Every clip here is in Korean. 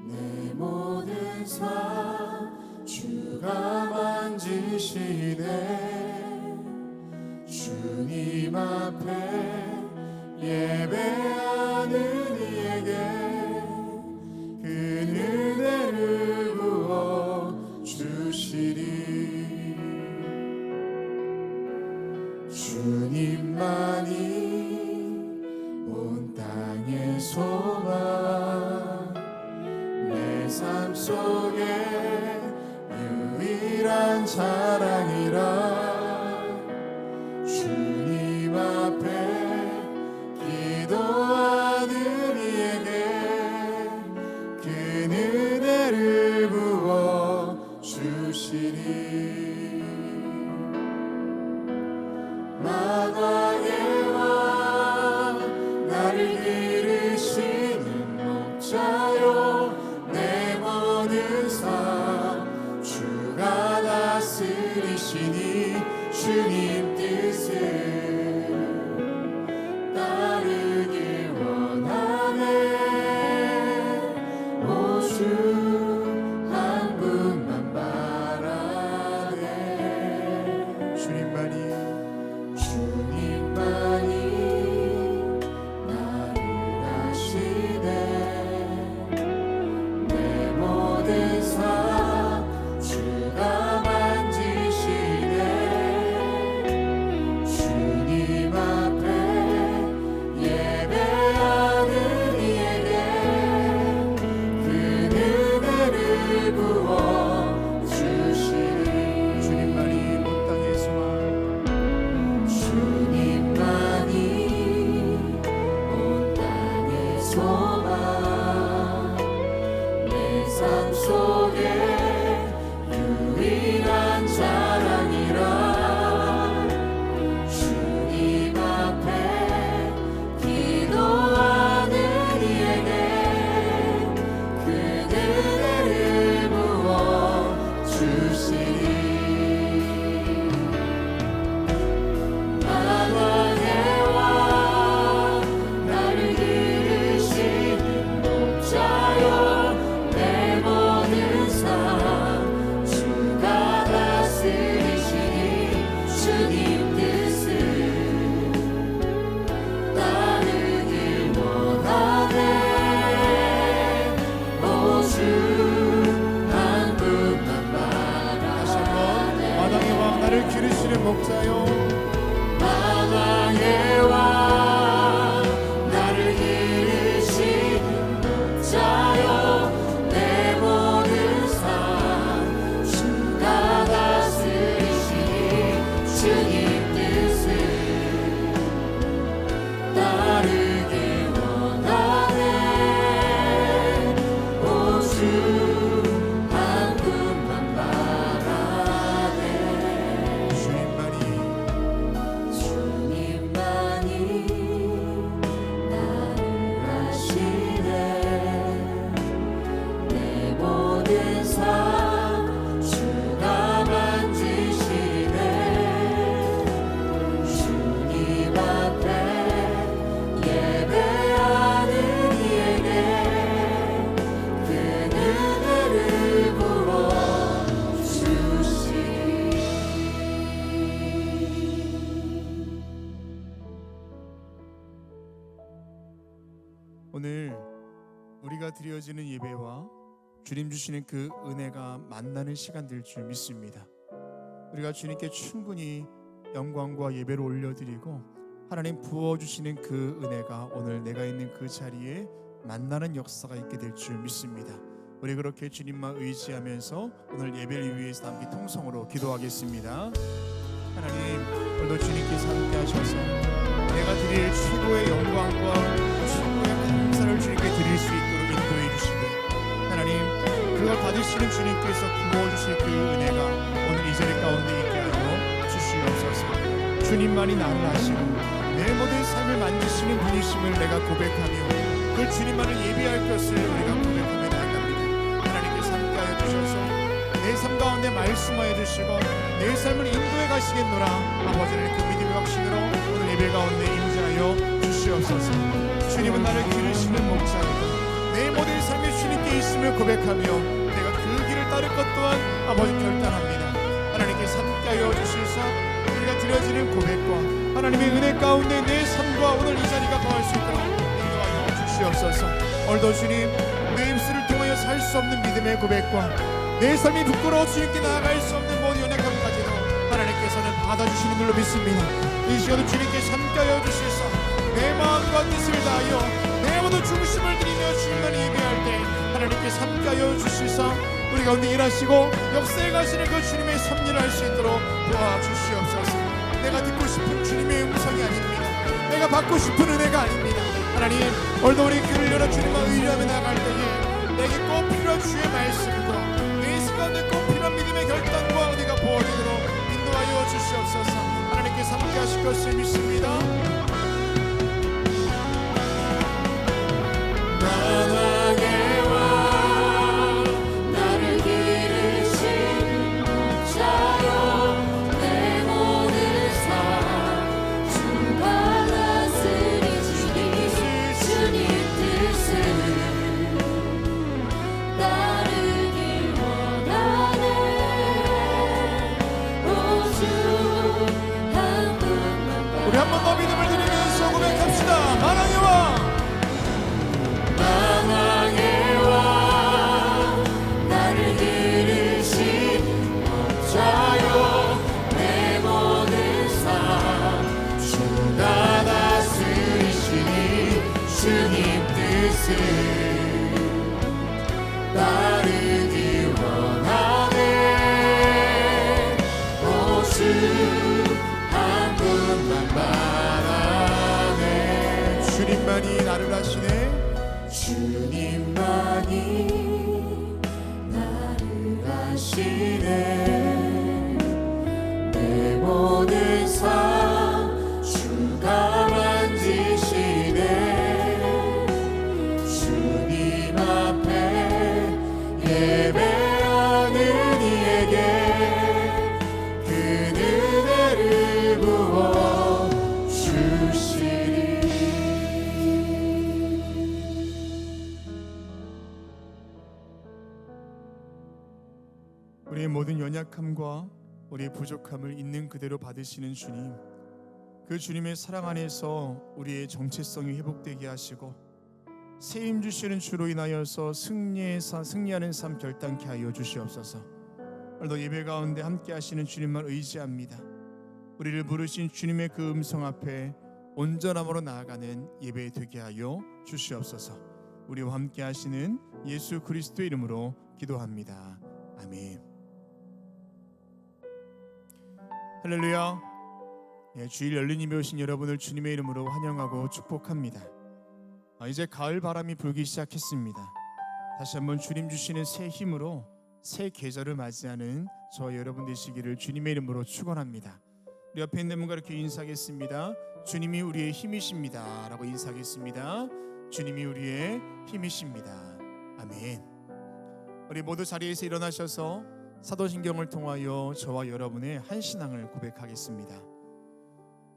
내 모든 삶 주가 만지시네. 주님 앞에 예배하는 이에게 그 은혜를 부어 주시리. 주님만이 온 땅의 소망, 내 삶 속에 유일한 자랑이라. 주님 앞에 기도하는 이에게 그 은혜를 부어 주시리. 만왕의 왕 나를 기르시는 목자여, 내 모든 삶 주가 다스리시니 주님 뜻을 따르길 원하네. 오 주 한 분만 바라네. 주님만이 나를 아시네. 내 모든 삶 주가 만지시네. 주님 앞에 예배하는 이에게 그 은혜를 부어 주시니. 주님만이 온 땅의 소망, 주님만이 온 땅의 소망, 내 삶 속에 유일한 자랑이라. 주님 앞에 기도하는 이에게 그 은혜를 부어 주시리. 만왕의 왕 나를 기르시는 목자여, 내 모든 삶 주가 다스리시니 주님 뜻을 따르길 원하네. 오 주 한 분만 바라네. 만왕의 왕 나를 기르시는 목자여, 만왕의 왕 나를 기르시는 목자여, 내 모든 삶 주가 다스리시니 주님 뜻을 따르길 원하네. 오 주 한 분만 바라네. 주님만이 나를 아시네. 내 모든 삶 주가 만지시네. 주님 앞에 예배하는 이에게 그 은혜를 부어 주시리. 오늘 우리가 드려지는 예배와 주님 주시는 그 은혜가 만나는 시간 될 줄 믿습니다. 우리가 주님께 충분히 영광과 예배를 올려드리고 하나님 부어주시는 그 은혜가 오늘 내가 있는 그 자리에 만나는 역사가 있게 될 줄 믿습니다. 우리 그렇게 주님만 의지하면서 오늘 예배를 위해서 함께 통성으로 기도하겠습니다. 하나님, 오늘도 주님께서 함께 하셔서 내가 드릴 최고의 영광과 최고의 감사를 주님께 드릴 수 있도록 인도해 주시고, 하나님 그걸 받으시는 주님께서 부어주실 그 은혜가 오늘 이 자리 가운데 있게 하여 주시옵소서. 주님만이 나를 아시고 내 모든 삶을 만지시는 분이심을 내가 고백하며 그 주님만을 예배할 것을 우리가 고백하며 나아갑니다. 하나님께서 함께하여 주셔서 내 삶 가운데 말씀하여 주시고 내 삶을 인도해 가시겠노라. 아버지를 그 믿음의 확신으로 오늘 예배 가운데 임재하여 주시옵소서. 주님은 나를 기르시는 목자이다. 내 모든 삶이 주님께 있음을 고백하며 내가 그 길을 따를 것 또한 아버지 결단합니다. 하나님께서 함께하여 주시사 우리가 드려지는 고백과 하나님의 은혜 가운데 내 삶과 오늘 이 자리가 거할 수 있도록 인도하여 주시옵소서. 오늘도 주님, 내 입술을 통하여 살 수 없는 믿음의 고백과 내 삶이 부끄러워 주님께 나아갈 수 없는 모든 연약함까지도 하나님께서는 받아주시는 줄로 믿습니다. 이 시간도 주님께 함께하여 주시사 내 마음과 뜻을 다하여 내 모든 중심을 드리며 주님만 예배할 때 하나님께서 함께하여 주시사 우리 가운데 일하시고 역사에 가시는 그 주님의 섭리를 할 수 있도록 도와주시옵소서. 내가 듣고 싶은 주님의 음성이 아닙니다. 내가 받고 싶은 은혜가 아닙니다. 하나님, 오늘도 우리 귀를 열어 주님과 의뢰하며 나갈 때에 내게 꼭 필요한 주의 말씀과 내 시간에 꼭 필요한 믿음의 결단과 은혜가 보호되도록 인도하여 주시옵소서. 하나님께서 함께 하실 것을 믿습니다. 나에게 와 나를 기르신 목자여 내 모든 삶 주가 다스리시니 주님 뜻을 따르길 원하네. 오주 한 분만 우리 한 번 더 믿음을 드리면서 고백합시다. 만왕의 왕 만왕의 왕 나를 기르신 목자여 내 모든 삶 주가 다스리시니 주님 뜻을 따르기 원하네. 오주 한 분만 바라네. 주님만이 나를 하시네. 주님만이 나를 아시네. 내 모든 삶 주가 만지시네. 주님 앞에 예배하는 이에게 그 은혜를 부어 주시리. 우리의 모든 연약함과 우리의 부족함을 있는 그대로 받으시는 주님, 그 주님의 사랑 안에서 우리의 정체성이 회복되게 하시고 새 힘 주시는 주로 인하여서 승리하는 삶 결단케 하여 주시옵소서. 오늘도 예배 가운데 함께 하시는 주님만 의지합니다. 우리를 부르신 주님의 그 음성 앞에 온전함으로 나아가는 예배 되게 하여 주시옵소서. 우리와 함께 하시는 예수 그리스도의 이름으로 기도합니다. 아멘. 할렐루야. 주일 열린 예배 오신 여러분을 주님의 이름으로 환영하고 축복합니다. 이제 가을 바람이 불기 시작했습니다. 다시 한번 주님 주시는 새 힘으로 새 계절을 맞이하는 저와 여러분 되시기를 주님의 이름으로 축원합니다. 우리 옆에 있는 분과 이렇게 인사하겠습니다. 주님이 우리의 힘이십니다 라고 인사하겠습니다. 주님이 우리의 힘이십니다. 아멘. 우리 모두 자리에서 일어나셔서 사도신경을 통하여 저와 여러분의 한 신앙을 고백하겠습니다.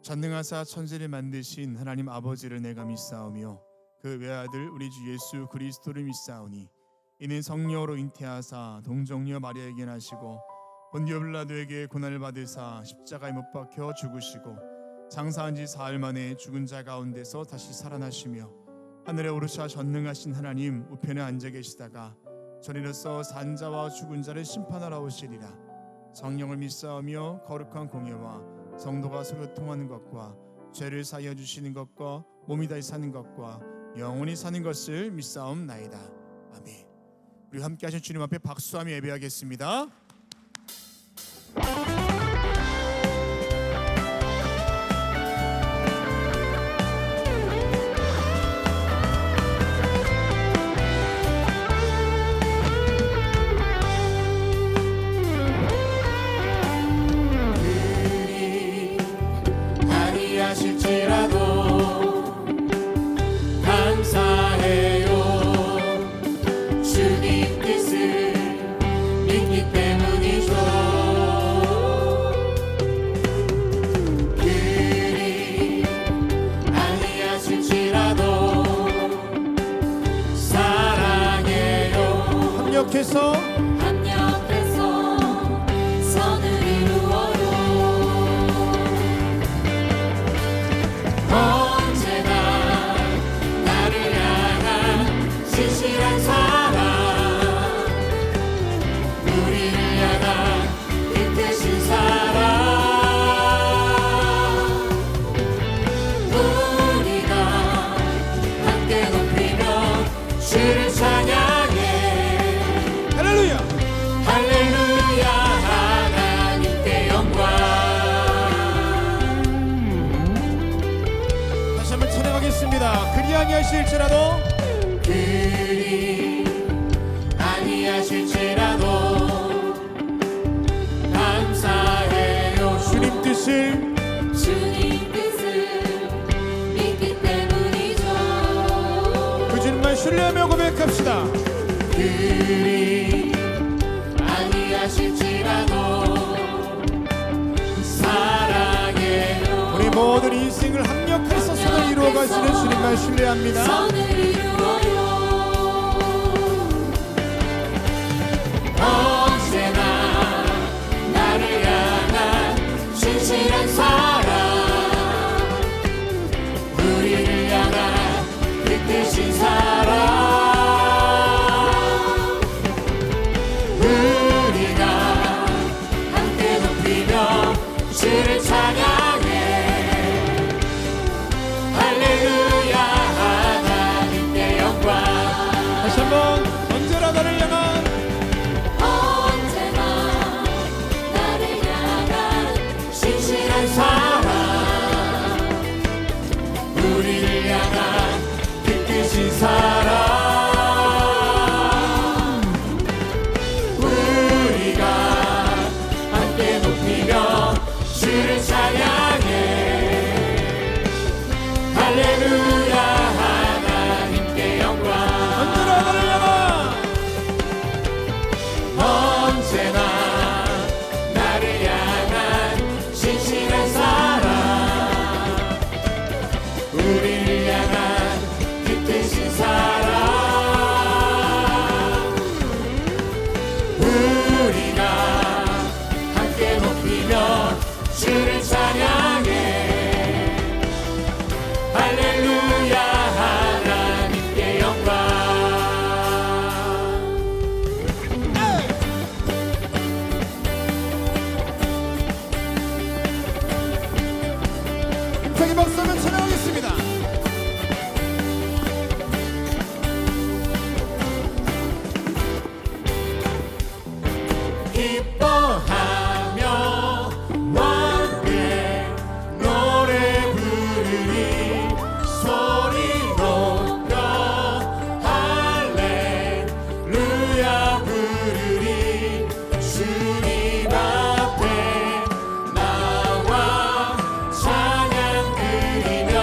전능하사 천지를 만드신 하나님 아버지를 내가 믿사오며 그 외아들 우리 주 예수 그리스도를 믿사오니 이는 성령으로 잉태하사 동정녀 마리아에게 나시고 본디오 빌라도에게 고난을 받으사 십자가에 못 박혀 죽으시고 장사한 지 사흘 만에 죽은 자 가운데서 다시 살아나시며 하늘에 오르사 전능하신 하나님 우편에 앉아 계시다가 전이로서 산자와 죽은 자를 심판하러 오시리라. 성령을 믿사오며 거룩한 공예와 성도가 서로 통하는 것과 죄를 사하여 주시는 것과 몸이 다시 사는 것과 영원히 사는 것을 믿사옵나이다. 아멘. 우리 함께 하신 주님 앞에 박수하며 예배하겠습니다. 하실지라도 감사해요. 주님 뜻을 믿기 때문에 아니하실지라도 그리 아니하실지라도 감사해요. 주님 뜻을 믿기 때문이죠. 그 주님만 신뢰하며 고백합시다. 그리 아니하실지라도 사랑해요. 우리 모든 인생을 합력해서 선을 이루어 가시는 주님만 신뢰합니다. 선을 이루어요. 언제나 나를 향한 진실한 사랑, 우리를 향한 그 뜻인 사랑, 우리가 함께 높이며 주를 찬양해. 할렐루야, 하나님께 영광. 다시 한번 언제나 나를 향한 언제나 나를 향한 신실한 사랑, 우리를 향한 그 뜻인 사랑, 우리가 함께 높이며 주를 찬양해. 할렐루야, 하나님께 영광. 언제나 나를 향한 언제나 나를 향한 신실한 사랑, 우리를 향한 그 뜻인 사랑, 우리가 함께 높이며 주를 찬양해. 할렐루야, 하나님께 영광. 힘차게 박수하며 찬양하겠습니다. 기뻐하며 함께 노래 부르리. 소리 높여 할렐루야 부르리. 주님 앞에 나와 찬양 드리며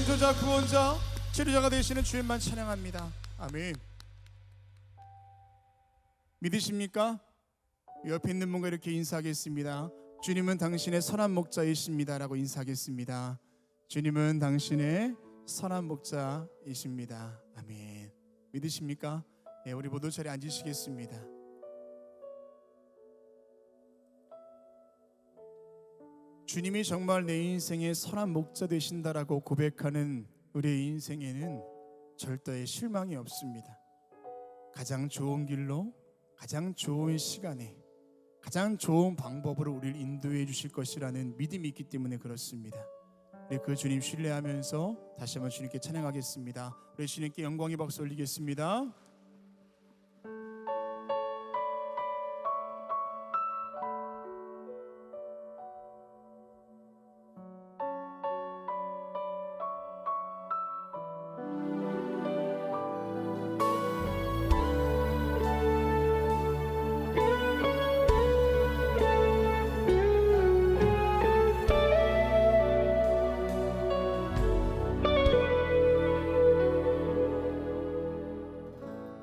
창조자, 구원자, 치료자가 되시는 주님만 찬양합니다. 아멘. 믿으십니까? 옆에 있는 분과 이렇게 인사하겠습니다. 주님은 당신의 선한 목자이십니다 라고 인사하겠습니다. 주님은 당신의 선한 목자이십니다. 아멘. 믿으십니까? 예, 우리 모두 자리에 앉으시겠습니다. 주님이 정말 내 인생의 선한 목자 되신다라고 고백하는 우리의 인생에는 절대의 실망이 없습니다. 가장 좋은 길로, 가장 좋은 시간에, 가장 좋은 방법으로 우리를 인도해 주실 것이라는 믿음이 있기 때문에 그렇습니다. 우리 그 주님 신뢰하면서 다시 한번 주님께 찬양하겠습니다. 우리 주님께 영광의 박수 올리겠습니다.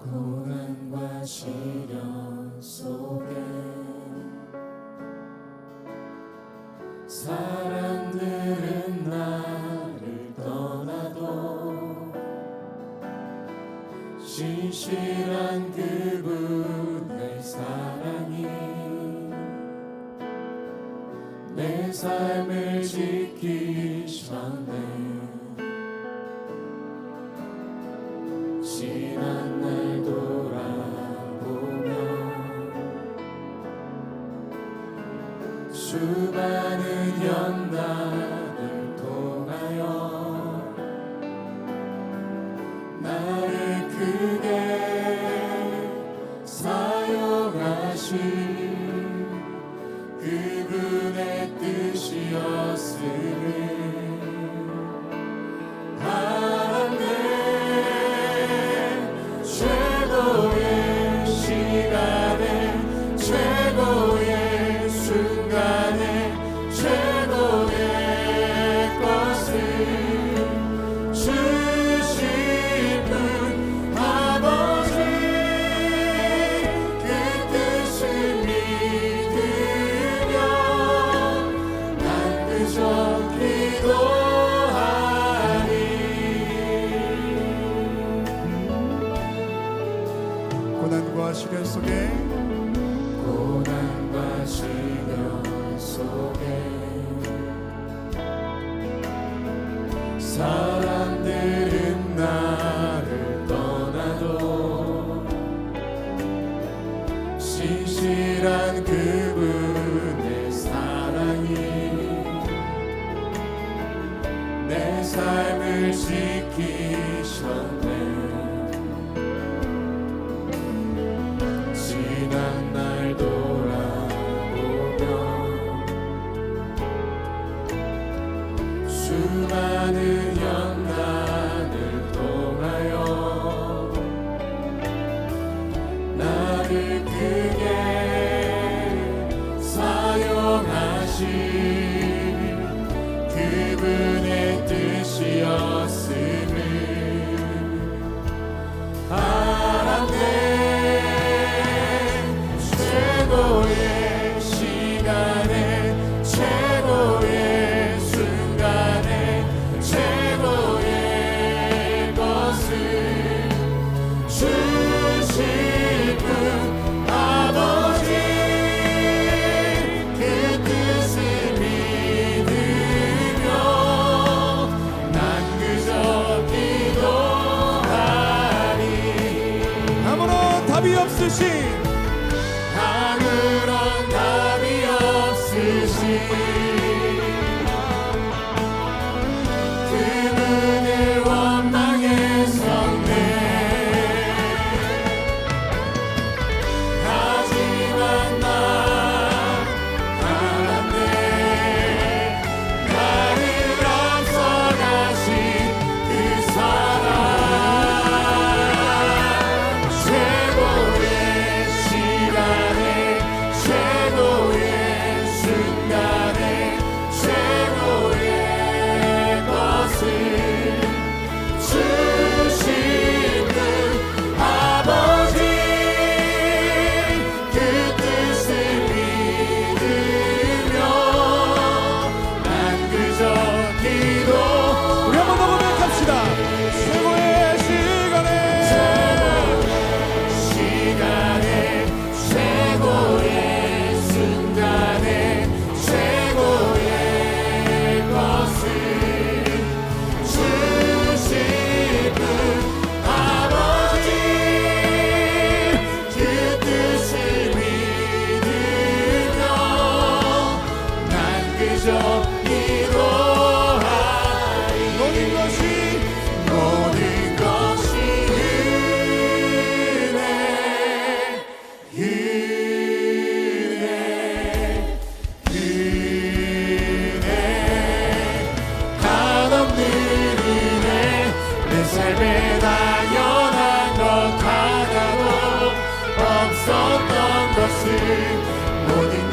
고난과 시련 속에 사람들은 나를 떠나도 신실한 그분의 사랑이 내 삶을 지키셨네. 지난 날 돌아보며 수많은 연단을 통하여 나를 크게 사용하신 그분의 뜻이었음을 최고의 시간에 최고의 순간에 최고의 것을 주신 분 아버지 그 뜻을 믿으며 난 그저 기도하리. 고난과 시련 속에 사람들은 나를 떠나도 신실한 그분의 사랑이 내 삶을 지키셨네. 지난 날 돌아보며 수많은 연단을 통하여 나를 크게 사용하신 그분의 뜻이었음을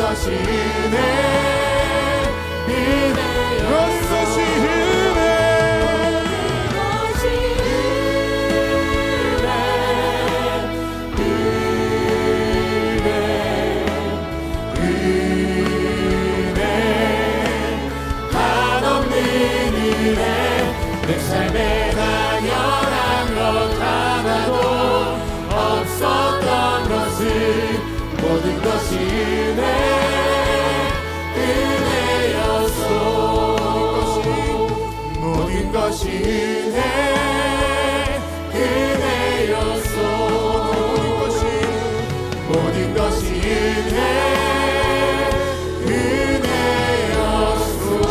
것이 은혜 모든 것이 은혜 내 삶에 당연한 것 하나도 없었던 것은 모든 것이 은혜였소. 모든 것이 은혜였소. 모든 것이 은혜였소.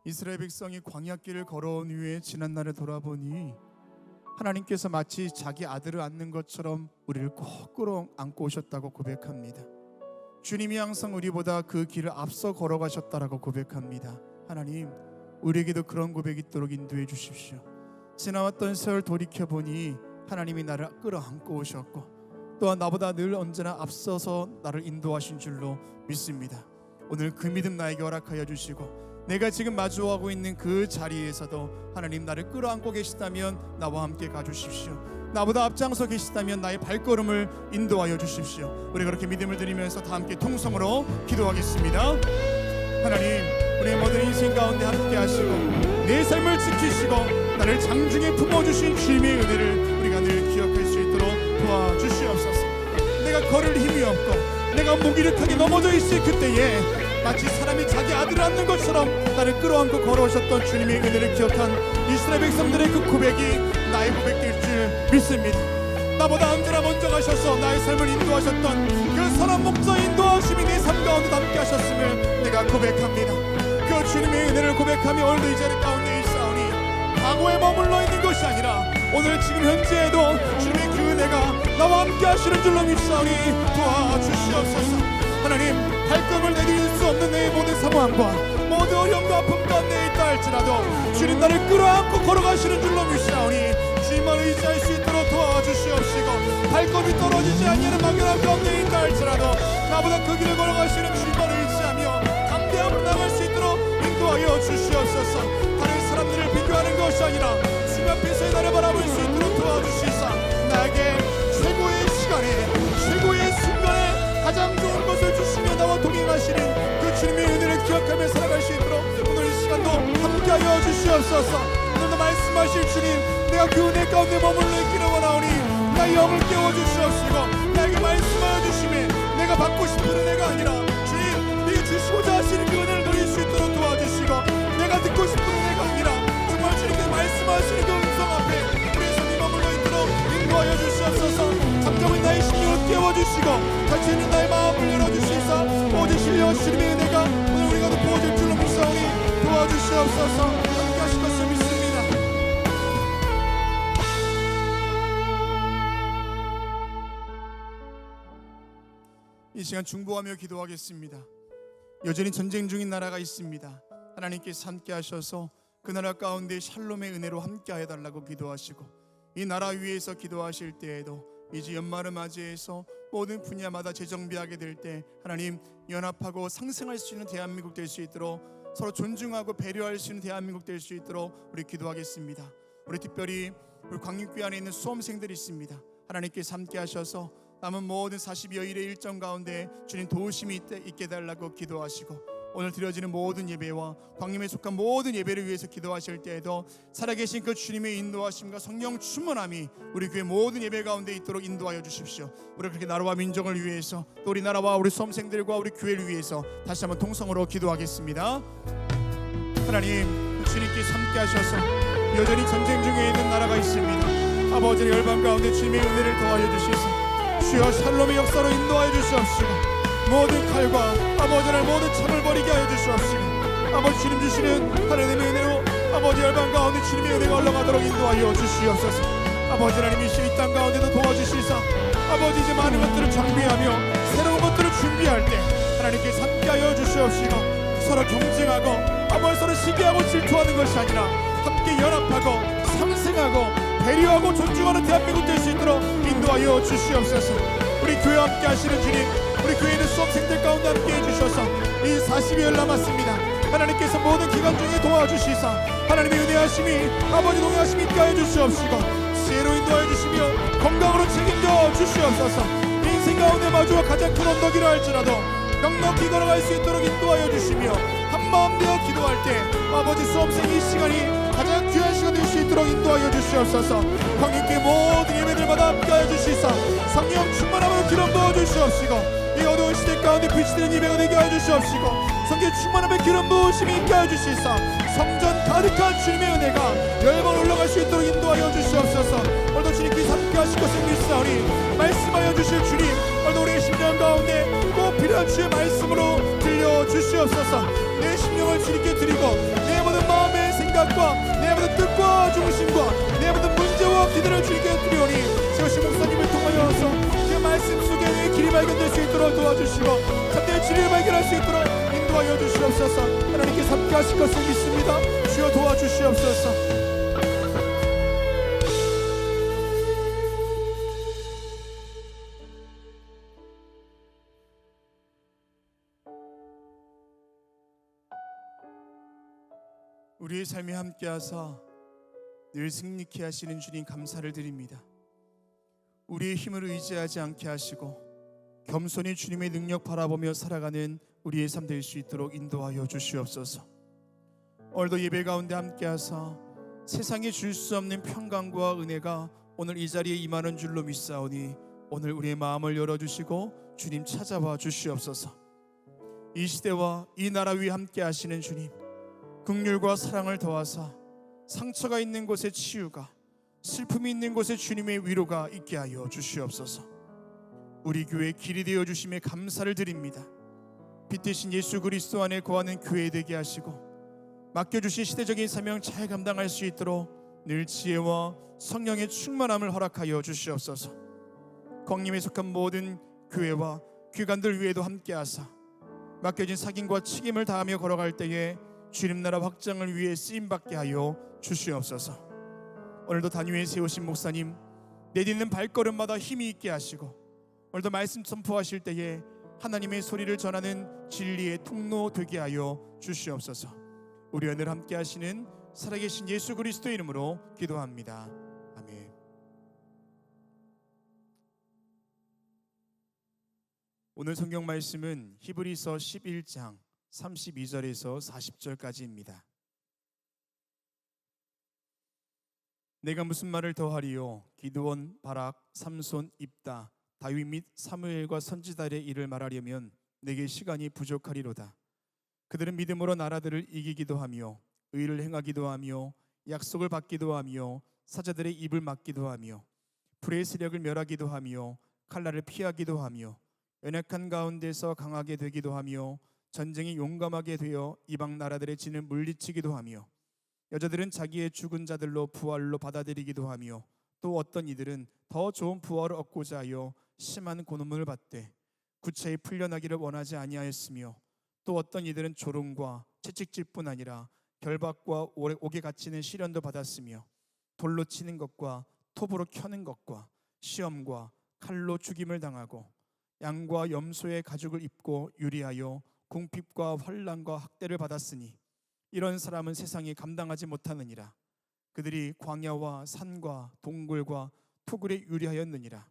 이스라엘 백성이 광야길을 걸어온 후에 지난날을 돌아보니 하나님께서 마치 자기 아들을 안는 것처럼 우리를 꼭 끌어안고 오셨다고 고백합니다. 주님이 항상 우리보다 그 길을 앞서 걸어가셨다라고 고백합니다. 하나님, 우리에게도 그런 고백 있도록 인도해 주십시오. 지나왔던 세월 돌이켜보니 하나님이 나를 끌어안고 오셨고 또한 나보다 늘 언제나 앞서서 나를 인도하신 줄로 믿습니다. 오늘 그 믿음 나에게 허락하여 주시고 내가 지금 마주하고 있는 그 자리에서도 하나님 나를 끌어안고 계시다면 나와 함께 가주십시오. 나보다 앞장서 계시다면 나의 발걸음을 인도하여 주십시오. 우리 그렇게 믿음을 드리면서 다 함께 통성으로 기도하겠습니다. 하나님, 우리의 모든 인생 가운데 함께 하시고 내 삶을 지키시고 나를 장중에 품어주신 주님의 은혜를 우리가 늘 기억할 수 있도록 도와주시옵소서. 내가 걸을 힘이 없고 내가 무기력하게 넘어져 있을 그때에 마치 사람이 자기 아들을 안는 것처럼 나를 끌어안고 걸어오셨던 주님의 은혜를 기억한 이스라엘 백성들의 그 고백이 나의 고백일 줄 믿습니다. 나보다 언제나 먼저 가셔서 나의 삶을 인도하셨던 그 선한 목자의 인도하심이 내 삶 가운데 함께 하셨음을 내가 고백합니다. 그 주님의 은혜를 고백하며 오늘도 이 자리 가운데 있사오니 과거에 머물러 있는 것이 아니라 오늘 지금 현재에도 주님의 그 은혜가 나와 함께 하시는 줄로 믿사오니 도와주시옵소서. 하나님, 발걸음을 내릴 수 없는 내 모든 사모함과 모든 어려움과 아픔 가운데 있다 할지라도 주님 나를 끌어안고 걸어가시는 줄로 믿사오니 주님만 의지할 수 있도록 도와주시옵시고 발걸음이 떨어지지 아니하는 막연한 가운데 있다 할지라도 나보다 그 길을 걸어가시는 주님만 의지하며 담대함을 나갈 수 있도록 인도하여 주시옵소서. 다른 사람들을 비교하는 것이 아니라 주님 앞에서 나를 바라볼 수 있도록 도와주시사 나에게 최고의 시간에 최고의 순간에 가장 좋은 것을 주시며 나와 동행하시는 그 주님의 은혜를 기억하며 살아갈 수 있도록 오늘 이 시간도 함께하여 주시옵소서. 오늘도 말씀하실 주님, 내가 그 은혜 가운데 머물러 있기를 원하오니 나의 영을 깨워주시옵시고 나에게 말씀하여 주시며 내가 받고 싶은 은혜가 아니라 주님, 네가 주시고자 하시는 그 은혜를 누릴 수 있도록 도와주시고 내가 듣고 싶은 은혜가 아니라 정말 주님께서 말씀하시는 그 음성 앞에 우리의 손이 머물러 있도록 인도하여 주시옵소서. 잠잠은 나의 심령을 깨워주시고 닫혀있는 나의 마음을 열어주시사 오직 실려 주님의 은혜가 오늘 우리가 부어질 줄로 믿사오니 도와주시옵소서. 함께 하실 것을 믿습니다. 이 시간 중보하며 기도하겠습니다. 여전히 전쟁 중인 나라가 있습니다. 하나님께서 함께 하셔서 그 나라 가운데 샬롬의 은혜로 함께 해달라고 기도하시고 이 나라 위에서 기도하실 때에도 이제 연말을 맞이해서 모든 분야마다 재정비하게 될 때 하나님 연합하고 상생할 수 있는 대한민국 될 수 있도록 서로 존중하고 배려할 수 있는 대한민국 될 수 있도록 우리 기도하겠습니다. 우리 특별히 우리 광역교회 안에 있는 수험생들이 있습니다. 하나님께서 함께 하셔서 남은 모든 40여일의 일정 가운데 주님 도우심이 있게 해달라고 기도하시고 오늘 드려지는 모든 예배와 광림에 속한 모든 예배를 위해서 기도하실 때에도 살아계신 그 주님의 인도하심과 성령 충만함이 우리 교회 모든 예배 가운데 있도록 인도하여 주십시오. 우리 그렇게 나라와 민족을 위해서 또 우리 나라와 우리 수험생들과 우리 교회를 위해서 다시 한번 통성으로 기도하겠습니다. 하나님, 주님께서 함께 하셔서 여전히 전쟁 중에 있는 나라가 있습니다. 아버지의 열방 가운데 주님의 은혜를 더하여 주시소. 주여 샬롬의 역사로 인도하여 주시옵시고 모든 칼과 아버지를 모든 창을 버리게 하여 주시옵시고 아버지 주님 주시는 하나님의 은혜로 아버지 열방 가운데 주님의 은혜가 올라가도록 인도하여 주시옵소서. 아버지 하나님 이 시간 이 땅 가운데도 도와주시사 아버지 이제 많은 것들을 정비하며 새로운 것들을 준비할 때 하나님께서 함께하여 주시옵시고 서로 경쟁하고 아버지 서로 시기하고 질투하는 것이 아니라 사랑하고 배려하고 존중하는 대한민국 될 수 있도록 인도하여 주시옵소서. 우리 교회 함께 하시는 주님, 우리 교회 있는 수험생들 가운데 함께 해주셔서 이 40여일 남았습니다. 하나님께서 모든 기간 중에 도와주시사 하나님의 은혜하심이 아버지 동행하심이 있게 하여 주시옵시고 지혜로 인도하여 주시며 건강으로 책임져 주시옵소서. 인생 가운데 마주와 가장 큰 언덕이라 할지라도 넉넉히 걸어갈 수 있도록 인도하여 주시며 한마음 되어 기도할 때 아버지 수험생 이 시간이 가장 귀한 시간 될 수 있도록 인도하여 주시옵소서. 성령께 모든 예배들마다 함께하여 주시사 성령 충만함으로 기름 부어 주시옵시고 이 어두운 시대 가운데 빛이 되는 예배가 되게 하여 주시옵시고 성령 충만함에 기름 부으심이 있게 하여 주시사 성전 가득한 주님의 은혜가 열번 올라갈 수 있도록 인도하여 주시옵소서. 오늘도 주님께서 함께 하실 것을 믿사오니 말씀하여 주실 주님, 오늘도 우리의 심령 가운데 꼭 필요한 주의 말씀으로 들려주시옵소서. 내 심령을 주님께 드리고 내 모든 마음의 생각과 내 모든 뜻과 중심과 내 모든 문제와 기도를 주님께 드리오니 지금시 목사님을 통하여서 그 말씀 속에 내 길이 발견될 수 있도록 도와주시고 참된 진리를 발견할 수 있도록 인도하여 주시옵소서. 하나님께서 함께 하실 것을 믿습니다. 주여 도와주시옵소서. 우리의 삶에 함께하사 늘 승리케 하시는 주님 감사를 드립니다. 우리의 힘을 의지하지 않게 하시고 겸손히 주님의 능력 바라보며 살아가는 우리의 삶 될 수 있도록 인도하여 주시옵소서. 오늘도 예배 가운데 함께하사 세상에 줄 수 없는 평강과 은혜가 오늘 이 자리에 임하는 줄로 믿사오니 오늘 우리의 마음을 열어주시고 주님 찾아와 주시옵소서. 이 시대와 이 나라 위에 함께 하시는 주님, 긍휼과 사랑을 더하사 상처가 있는 곳에 치유가, 슬픔이 있는 곳에 주님의 위로가 있게 하여 주시옵소서. 우리 교회의 길이 되어 주심에 감사를 드립니다. 빛 대신 예수 그리스도 안에 거하는 교회 되게 하시고 맡겨주신 시대적인 사명 잘 감당할 수 있도록 늘 지혜와 성령의 충만함을 허락하여 주시옵소서. 광림에 속한 모든 교회와 귀관들 위에도 함께하사 맡겨진 sak임과 책임을 다하며 걸어갈 때에 주님 나라 확장을 위해 쓰임받게 하여 주시옵소서. 오늘도 단위에 세우신 목사님 내딛는 발걸음마다 힘이 있게 하시고 오늘도 말씀 선포하실 때에 하나님의 소리를 전하는 진리의 통로 되게 하여 주시옵소서. 우리 오늘 함께 하시는 살아계신 예수 그리스도의 이름으로 기도합니다. 아멘. 오늘 성경 말씀은 히브리서 11장 32절에서 40절까지입니다. 내가 무슨 말을 더하리요? 기드온, 바락, 삼손, 입다, 다윗 및 사무엘과 선지자들의 일을 말하려면 내게 시간이 부족하리로다. 그들은 믿음으로 나라들을 이기기도 하며 의를 행하기도 하며 약속을 받기도 하며 사자들의 입을 막기도 하며 불의 세력을 멸하기도 하며 칼날을 피하기도 하며 연약한 가운데서 강하게 되기도 하며 전쟁이 용감하게 되어 이방 나라들의 진을 물리치기도 하며 여자들은 자기의 죽은 자들로 부활로 받아들이기도 하며 또 어떤 이들은 더 좋은 부활을 얻고자 하여 심한 고난을 받되 구차히 풀려나기를 원하지 아니하였으며 또 어떤 이들은 조롱과 채찍질뿐 아니라 결박과 옥에 갇히는 시련도 받았으며 돌로 치는 것과 톱으로 켜는 것과 시험과 칼로 죽임을 당하고 양과 염소의 가죽을 입고 유리하여 궁핍과 환난과 학대를 받았으니 이런 사람은 세상이 감당하지 못하느니라. 그들이 광야와 산과 동굴과 토굴에 유리하였느니라.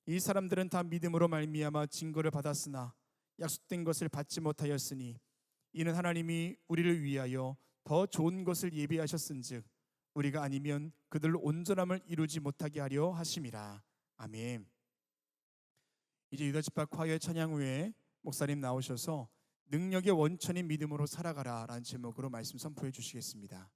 이 사람들은 다 믿음으로 말미암아 징거를 받았으나 약속된 것을 받지 못하였으니 이는 하나님이 우리를 위하여 더 좋은 것을 예비하셨은즉 우리가 아니면 그들로 온전함을 이루지 못하게 하려 하심이라. 아멘. 이제 유다지파 화요일 찬양 후에 목사님 나오셔서 능력의 원천인 믿음으로 살아가라 라는 제목으로 말씀 선포해 주시겠습니다.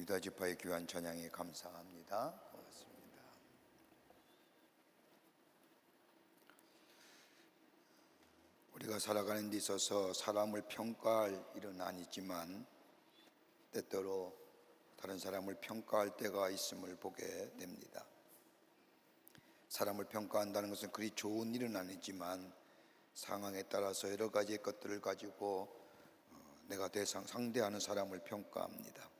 유다 지파의 귀한 찬양에 감사합니다. 고맙습니다. 우리가 살아가는 데 있어서 사람을 평가할 일은 아니지만 때때로 다른 사람을 평가할 때가 있음을 보게 됩니다. 사람을 평가한다는 것은 그리 좋은 일은 아니지만 상황에 따라서 여러 가지의 것들을 가지고 내가 상대하는 사람을 평가합니다.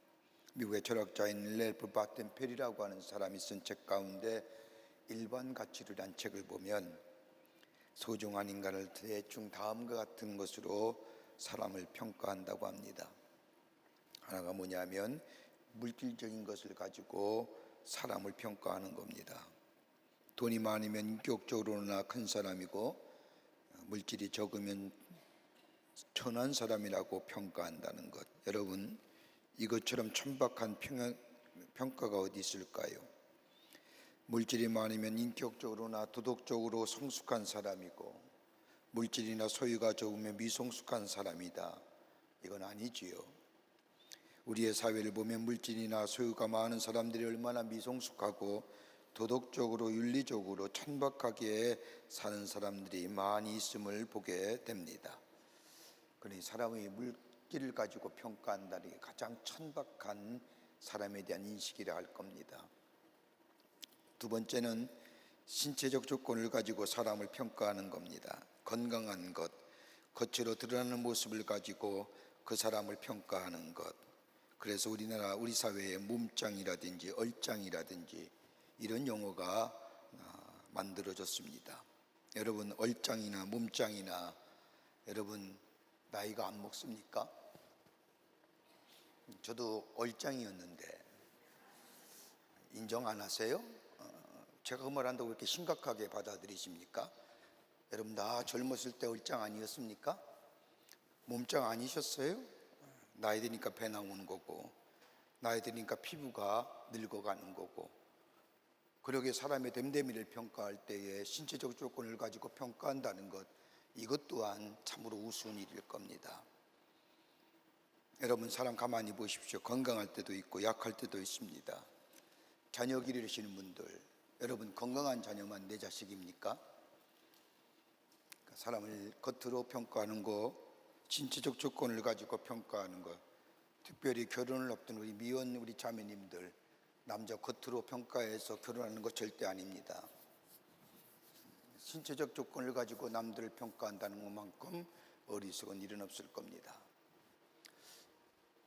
미국의 철학자인 랠프 바텐펠이라고 하는 사람이 쓴 책 가운데 일반 가치론이라는 책을 보면 소중한 인간을 대충 다음과 같은 것으로 사람을 평가한다고 합니다. 하나가 뭐냐면 물질적인 것을 가지고 사람을 평가하는 겁니다. 돈이 많으면 인격적으로나 큰 사람이고 물질이 적으면 천한 사람이라고 평가한다는 것. 여러분, 이것처럼 천박한 평가가 어디 있을까요? 물질이 많으면 인격적으로나 도덕적으로 성숙한 사람이고 물질이나 소유가 적으면 미성숙한 사람이다. 이건 아니지요. 우리의 사회를 보면 물질이나 소유가 많은 사람들이 얼마나 미성숙하고 도덕적으로 윤리적으로 천박하게 사는 사람들이 많이 있음을 보게 됩니다. 그러니 사람의 물질을 가지고 평가한다는 게 가장 천박한 사람에 대한 인식이라 할 겁니다. 두 번째는 신체적 조건을 가지고 사람을 평가하는 겁니다. 건강한 것, 겉으로 드러나는 모습을 가지고 그 사람을 평가하는 것. 그래서 우리 사회에 몸짱이라든지 얼짱이라든지 이런 용어가 만들어졌습니다. 여러분, 얼짱이나 몸짱이나 여러분 나이가 안 먹습니까? 저도 얼짱이었는데 인정 안 하세요? 제가 그 말 한다고 그렇게 심각하게 받아들이십니까? 여러분, 나 젊었을 때 얼짱 아니었습니까? 몸짱 아니셨어요? 나이 드니까 배 나오는 거고 나이 드니까 피부가 늙어가는 거고. 그러게 사람의 됨됨이를 평가할 때에 신체적 조건을 가지고 평가한다는 것, 이것 또한 참으로 우스운 일일 겁니다. 여러분, 사람 가만히 보십시오. 건강할 때도 있고 약할 때도 있습니다. 자녀 기르시는 분들, 여러분 건강한 자녀만 내 자식입니까? 사람을 겉으로 평가하는 거, 신체적 조건을 가지고 평가하는 것, 특별히 결혼을 앞둔 우리 미혼 우리 자매님들, 남자 겉으로 평가해서 결혼하는 것 절대 아닙니다. 신체적 조건을 가지고 남들을 평가한다는 것만큼 어리석은 일은 없을 겁니다.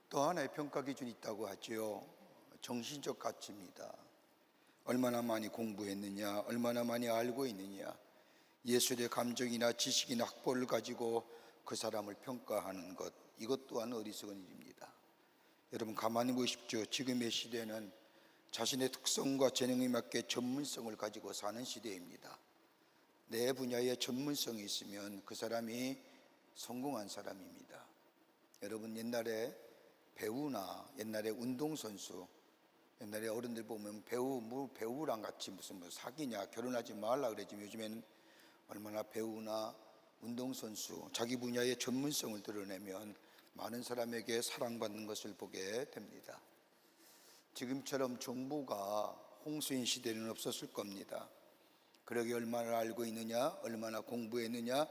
또 하나의 평가 기준이 있다고 하죠. 정신적 가치입니다. 얼마나 많이 공부했느냐, 얼마나 많이 알고 있느냐, 예술의 감정이나 지식이나 학벌을 가지고 그 사람을 평가하는 것, 이것 또한 어리석은 일입니다. 여러분 가만히 보십시오. 지금의 시대는 자신의 특성과 재능에 맞게 전문성을 가지고 사는 시대입니다. 내 분야에 전문성이 있으면 그 사람이 성공한 사람입니다. 여러분, 옛날에 배우나 옛날에 운동선수, 옛날에 어른들 보면 배우랑 같이 무슨 사귀냐, 결혼하지 말라 그러지만 요즘에는 얼마나 배우나 운동선수, 자기 분야의 전문성을 드러내면 많은 사람에게 사랑받는 것을 보게 됩니다. 지금처럼 정보가 홍수인 시대는 없었을 겁니다. 그러게 얼마나 알고 있느냐, 얼마나 공부했느냐,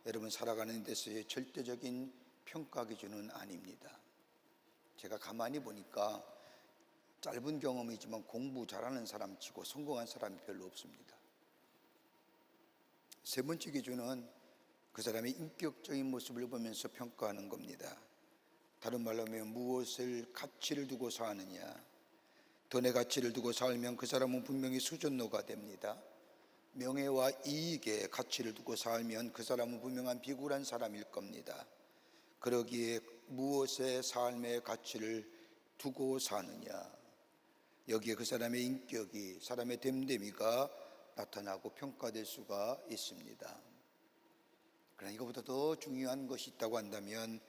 여러분 살아가는 데서의 절대적인 평가 기준은 아닙니다. 제가 가만히 보니까 짧은 경험이지만 공부 잘하는 사람 치고 성공한 사람이 별로 없습니다. 세 번째 기준은 그 사람의 인격적인 모습을 보면서 평가하는 겁니다. 다른 말로 하면 무엇을 가치를 두고 사느냐. 돈의 가치를 두고 살면 그 사람은 분명히 수전노가 됩니다. 명예와 이익의 가치를 두고 살면 그 사람은 분명한 비굴한 사람일 겁니다. 그러기에 무엇의 삶의 가치를 두고 사느냐, 여기에 그 사람의 인격이, 사람의 됨됨이가 나타나고 평가될 수가 있습니다. 그러나 이것보다 더 중요한 것이 있다고 한다면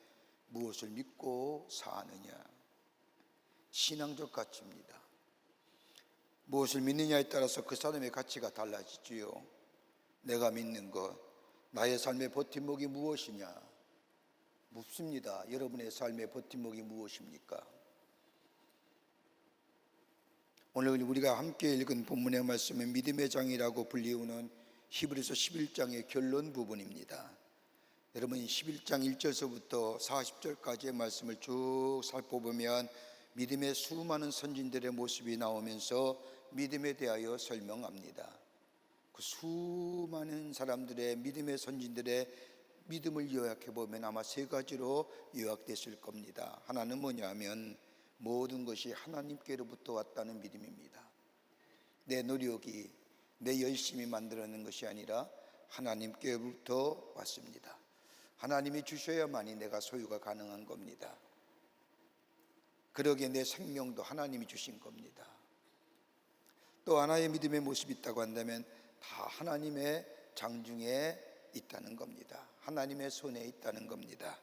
무엇을 믿고 사느냐, 신앙적 가치입니다. 무엇을 믿느냐에 따라서 그 사람의 가치가 달라지지요. 내가 믿는 것, 나의 삶의 버팀목이 무엇이냐, 묻습니다. 여러분의 삶의 버팀목이 무엇입니까? 오늘 우리가 함께 읽은 본문의 말씀은 믿음의 장이라고 불리우는 히브리서 11장의 결론 부분입니다. 여러분 11장 1절서부터 40절까지의 말씀을 쭉 살펴보면 믿음의 수많은 선진들의 모습이 나오면서 믿음에 대하여 설명합니다. 그 수많은 사람들의 믿음의 선진들의 믿음을 요약해 보면 아마 세 가지로 요약됐을 겁니다. 하나는 뭐냐면 모든 것이 하나님께로부터 왔다는 믿음입니다. 내 노력이, 내 열심히 만들어낸 것이 아니라 하나님께로부터 왔습니다. 하나님이 주셔야만이 내가 소유가 가능한 겁니다. 그러기에 내 생명도 하나님이 주신 겁니다. 또 하나의 믿음의 모습이 있다고 한다면 다 하나님의 장중에 있다는 겁니다. 하나님의 손에 있다는 겁니다.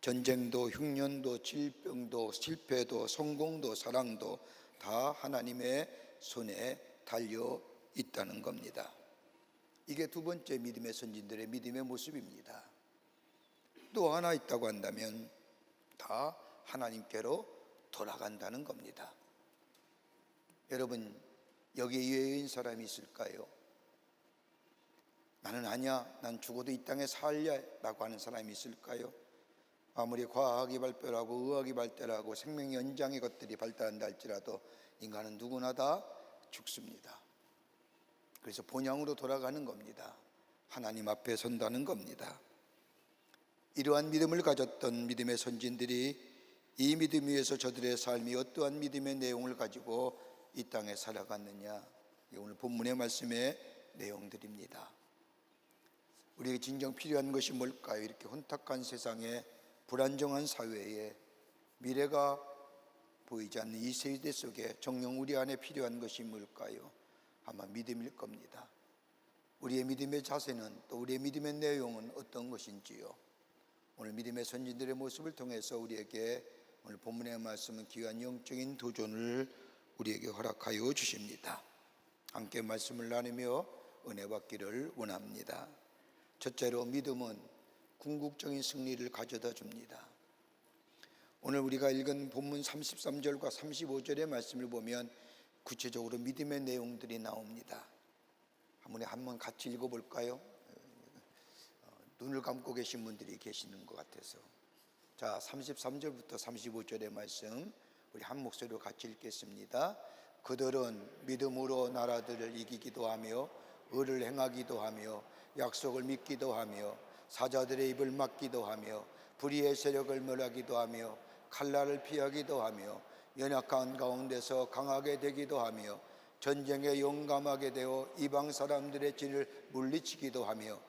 전쟁도 흉년도 질병도 실패도 성공도 사랑도 다 하나님의 손에 달려 있다는 겁니다. 이게 두 번째 믿음의 선진들의 믿음의 모습입니다. 또 하나 있다고 한다면 다 하나님께로 돌아간다는 겁니다. 여러분 여기에 예외인 사람이 있을까요? 나는 아니야, 난 죽어도 이 땅에 살려 라고 하는 사람이 있을까요? 아무리 과학이 발달하고 의학이 발달하고 생명 연장의 것들이 발달한다 할지라도 인간은 누구나 다 죽습니다. 그래서 본향으로 돌아가는 겁니다. 하나님 앞에 선다는 겁니다. 이러한 믿음을 가졌던 믿음의 선진들이 이 믿음 위에서 저들의 삶이 어떠한 믿음의 내용을 가지고 이 땅에 살아갔느냐, 오늘 본문의 말씀의 내용들입니다. 우리에게 진정 필요한 것이 뭘까요? 이렇게 혼탁한 세상에, 불안정한 사회에, 미래가 보이지 않는 이 세대 속에 정녕 우리 안에 필요한 것이 뭘까요? 아마 믿음일 겁니다. 우리의 믿음의 자세는, 또 우리의 믿음의 내용은 어떤 것인지요? 오늘 믿음의 선진들의 모습을 통해서 우리에게 오늘 본문의 말씀은 귀한 영적인 도전을 우리에게 허락하여 주십니다. 함께 말씀을 나누며 은혜 받기를 원합니다. 첫째로 믿음은 궁극적인 승리를 가져다 줍니다. 오늘 우리가 읽은 본문 33절과 35절의 말씀을 보면 구체적으로 믿음의 내용들이 나옵니다. 한번 같이 읽어볼까요? 눈을 감고 계신 분들이 계시는 것 같아서. 자, 33절부터 35절의 말씀 우리 한 목소리로 같이 읽겠습니다. 그들은 믿음으로 나라들을 이기기도 하며 의를 행하기도 하며 약속을 믿기도 하며 사자들의 입을 막기도 하며 불의의 세력을 멸하기도 하며 칼날을 피하기도 하며 연약한 가운데서 강하게 되기도 하며 전쟁에 용감하게 되어 이방 사람들의 진을 물리치기도 하며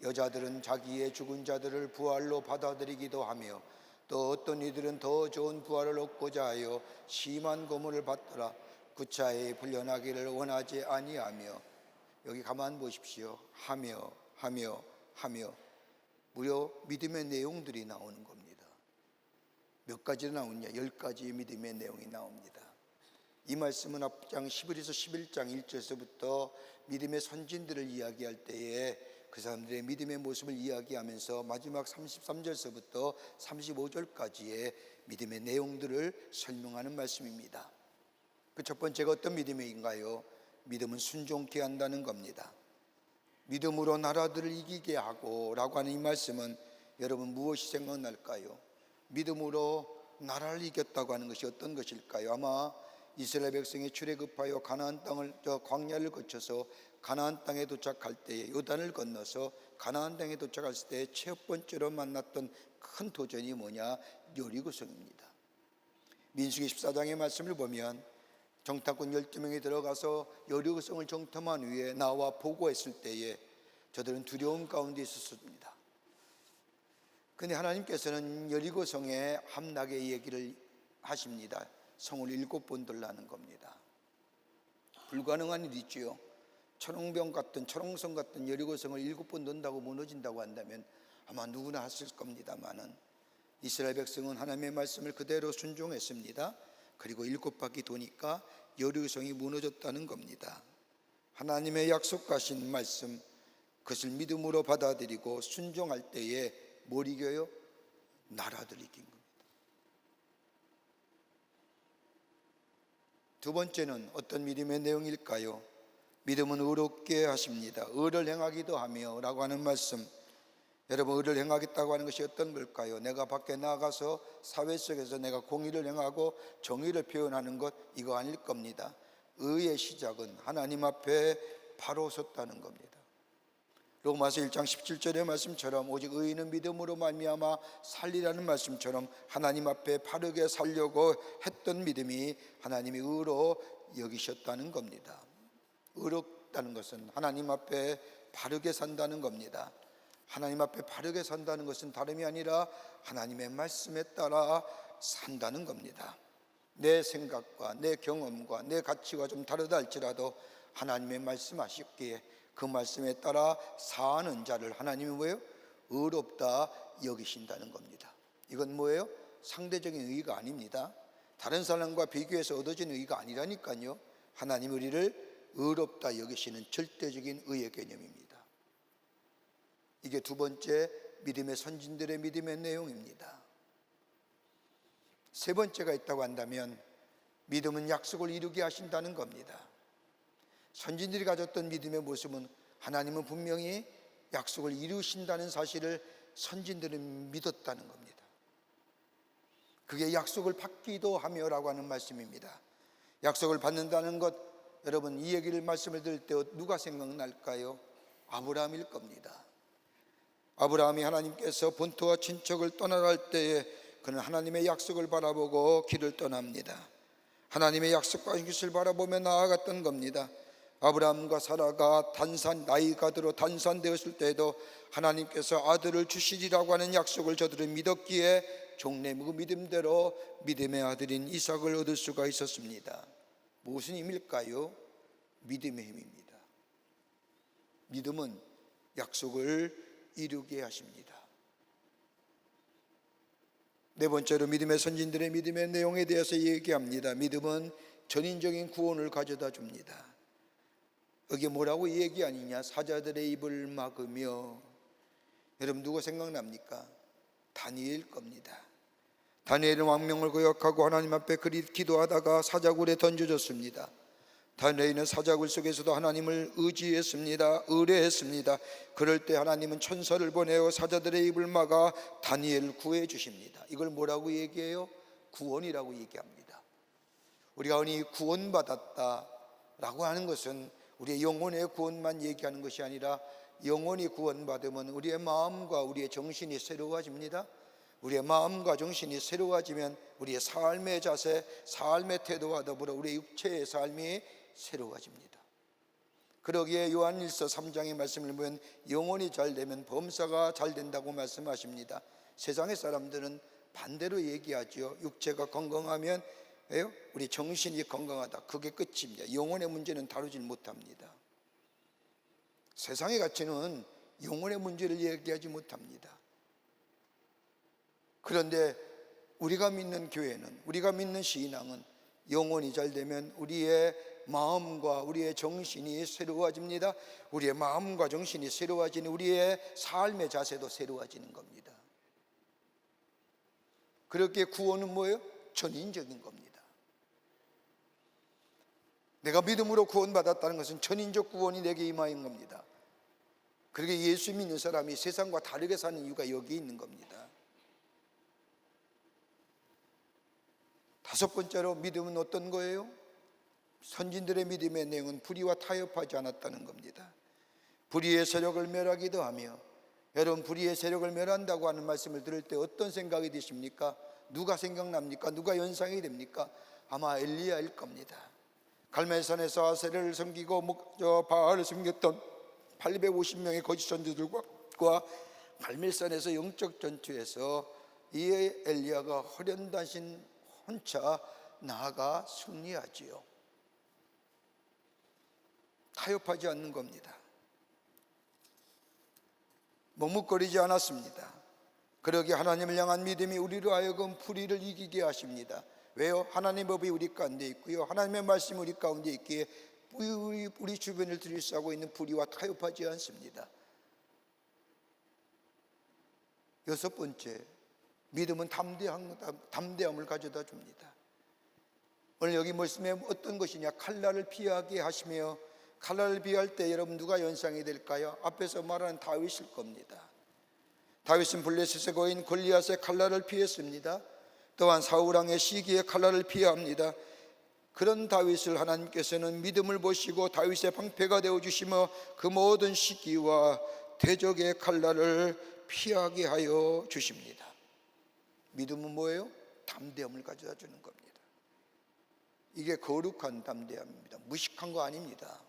여자들은 자기의 죽은 자들을 부활로 받아들이기도 하며 또 어떤 이들은 더 좋은 부활을 얻고자 하여 심한 고문을 받더라 구차히 풀려나기를 원하지 아니하며. 여기 가만 보십시오. 하며 무려 믿음의 내용들이 나오는 겁니다. 몇 가지 나오냐? 10가지의 믿음의 내용이 나옵니다. 이 말씀은 앞장 히브리서 11장 1절에서부터 믿음의 선진들을 이야기할 때에 그 사람들의 믿음의 모습을 이야기하면서 마지막 33절서부터 35절까지의 믿음의 내용들을 설명하는 말씀입니다. 그 첫 번째가 어떤 믿음인가요? 믿음은 순종케 한다는 겁니다. 믿음으로 나라들을 이기게 하고 라고 하는 이 말씀은 여러분 무엇이 생각날까요? 믿음으로 나라를 이겼다고 하는 것이 어떤 것일까요? 아마 이스라엘 백성이 출애굽하여 가나안 땅을 광야를 거쳐서 가나안 땅에 도착할 때에 요단을 건너서 가나안 땅에 도착했을 때 첫 번째로 만났던 큰 도전이 뭐냐? 여리고성입니다. 민수기 14장의 말씀을 보면 정탐꾼 12명이 들어가서 여리고성을 정탐한 후에 나와 보고했을 때에 저들은 두려움 가운데 있었습니다. 그런데 하나님께서는 여리고성의 함락의 얘기를 하십니다. 성을 7번 돌라는 겁니다. 불가능한 일이지요. 철옹성 같은 여리고성을 7번 돈다고 무너진다고 한다면 아마 누구나 했을 겁니다만은 이스라엘 백성은 하나님의 말씀을 그대로 순종했습니다. 그리고 7바퀴 도니까 여리고성이 무너졌다는 겁니다. 하나님의 약속하신 말씀, 그것을 믿음으로 받아들이고 순종할 때에 뭘 이겨요? 나라들 이긴 겁니다. 두 번째는 어떤 믿음의 내용일까요? 믿음은 의롭게 하십니다. 의를 행하기도 하며 라고 하는 말씀. 여러분, 의를 행하겠다고 하는 것이 어떤 걸까요? 내가 밖에 나가서 사회 속에서 내가 공의를 행하고 정의를 표현하는 것, 이거 아닐 겁니다. 의의 시작은 하나님 앞에 바로 섰다는 겁니다. 로마서 1장 17절의 말씀처럼 오직 의인은 믿음으로 말미암아 살리라는 말씀처럼 하나님 앞에 바르게 살려고 했던 믿음이 하나님이 의로 여기셨다는 겁니다. 의롭다는 것은 하나님 앞에 바르게 산다는 겁니다. 하나님 앞에 바르게 산다는 것은 다름이 아니라 하나님의 말씀에 따라 산다는 겁니다. 내 생각과 내 경험과 내 가치가 좀 다르다 할지라도 하나님의 말씀하셨기에 그 말씀에 따라 사는 자를 하나님이 뭐예요? 의롭다 여기신다는 겁니다. 이건 뭐예요? 상대적인 의의가 아닙니다. 다른 사람과 비교해서 얻어진 의의가 아니라니까요. 하나님 우리를 의롭다 여기시는 절대적인 의의 개념입니다. 이게 두 번째 믿음의 선진들의 믿음의 내용입니다. 세 번째가 있다고 한다면 믿음은 약속을 이루게 하신다는 겁니다. 선진들이 가졌던 믿음의 모습은 하나님은 분명히 약속을 이루신다는 사실을 선진들은 믿었다는 겁니다. 그게 약속을 받기도 하며라고 하는 말씀입니다. 약속을 받는다는 것, 여러분 이 얘기를 말씀을 들을 때 누가 생각날까요? 아브라함일 겁니다. 아브라함이 하나님께서 본토와 친척을 떠나라 할 때에 그는 하나님의 약속을 바라보고 길을 떠납니다. 하나님의 약속과 것을 바라보며 나아갔던 겁니다. 아브라함과 사라가 나이가 들어 단산되었을 때에도 하나님께서 아들을 주시리라고 하는 약속을 저들은 믿었기에 종래 그 믿음대로 믿음의 아들인 이삭을 얻을 수가 있었습니다. 무슨 힘일까요? 믿음의 힘입니다. 믿음은 약속을 이루게 하십니다. 네 번째로 믿음의 선진들의 믿음의 내용에 대해서 얘기합니다. 믿음은 전인적인 구원을 가져다 줍니다. 여기 뭐라고 얘기하느냐? 사자들의 입을 막으며. 여러분 누구 생각납니까? 다니엘 겁니다. 다니엘은 왕명을 거역하고 하나님 앞에 기도하다가 사자굴에 던져졌습니다. 다니엘은 사자굴 속에서도 하나님을 의지했습니다. 의뢰했습니다. 그럴 때 하나님은 천사를 보내어 사자들의 입을 막아 다니엘을 구해 주십니다. 이걸 뭐라고 얘기해요? 구원이라고 얘기합니다. 우리가 흔히 구원받았다라고 하는 것은 우리의 영혼의 구원만 얘기하는 것이 아니라 영혼이 구원받으면 우리의 마음과 우리의 정신이 새로워집니다. 우리의 마음과 정신이 새로워지면 우리의 삶의 자세, 삶의 태도와 더불어 우리의 육체의 삶이 새로워집니다. 그러기에 요한일서 3장의 말씀을 보면 영혼이 잘 되면 범사가 잘 된다고 말씀하십니다. 세상의 사람들은 반대로 얘기하죠. 육체가 건강하면 우리 정신이 건강하다. 그게 끝입니다. 영혼의 문제는 다루질 못합니다. 세상의 가치는 영혼의 문제를 얘기하지 못합니다. 그런데 우리가 믿는 교회는, 우리가 믿는 신앙은 영혼이 잘 되면 우리의 마음과 우리의 정신이 새로워집니다. 우리의 마음과 정신이 새로워지는 우리의 삶의 자세도 새로워지는 겁니다. 그렇게 구원은 뭐예요? 전인적인 겁니다. 내가 믿음으로 구원받았다는 것은 전인적 구원이 내게 임하인 겁니다. 그렇게 예수 믿는 사람이 세상과 다르게 사는 이유가 여기 있는 겁니다. 다섯 번째로 믿음은 어떤 거예요? 선진들의 믿음의 내용은 불의와 타협하지 않았다는 겁니다. 불의의 세력을 멸하기도 하며, 여러분 불의의 세력을 멸한다고 하는 말씀을 들을 때 어떤 생각이 드십니까? 누가 생각납니까? 누가 연상이 됩니까? 아마 엘리야일 겁니다. 갈멜산에서 아세라를 섬기고 바알을 섬겼던 850명의 거짓 선지들과 갈멜산에서 영적 전투에서 이 엘리야가 허련단신 혼자 나아가 승리하지요. 타협하지 않는 겁니다. 머뭇거리지 않았습니다. 그러기에 하나님을 향한 믿음이 우리로 하여금 불의를 이기게 하십니다. 왜요? 하나님의 법이 우리 가운데 있고요, 하나님의 말씀이 우리 가운데 있기에 우리 주변을 들이싸고 있는 불의와 타협하지 않습니다. 여섯 번째, 믿음은 담대함을 가져다 줍니다. 오늘 여기 말씀에 어떤 것이냐? 칼날을 피하게 하시며, 칼날을 피할 때 여러분 누가 연상이 될까요? 앞에서 말하는 다윗일 겁니다. 다윗은 블레셋의 거인 골리앗의 칼날을 피했습니다. 또한 사울왕의 시기에 칼날을 피합니다. 그런 다윗을 하나님께서는 믿음을 보시고 다윗의 방패가 되어주시며 그 모든 시기와 대적의 칼날을 피하게 하여 주십니다. 믿음은 뭐예요? 담대함을 가져다 주는 겁니다. 이게 거룩한 담대함입니다. 무식한 거 아닙니다.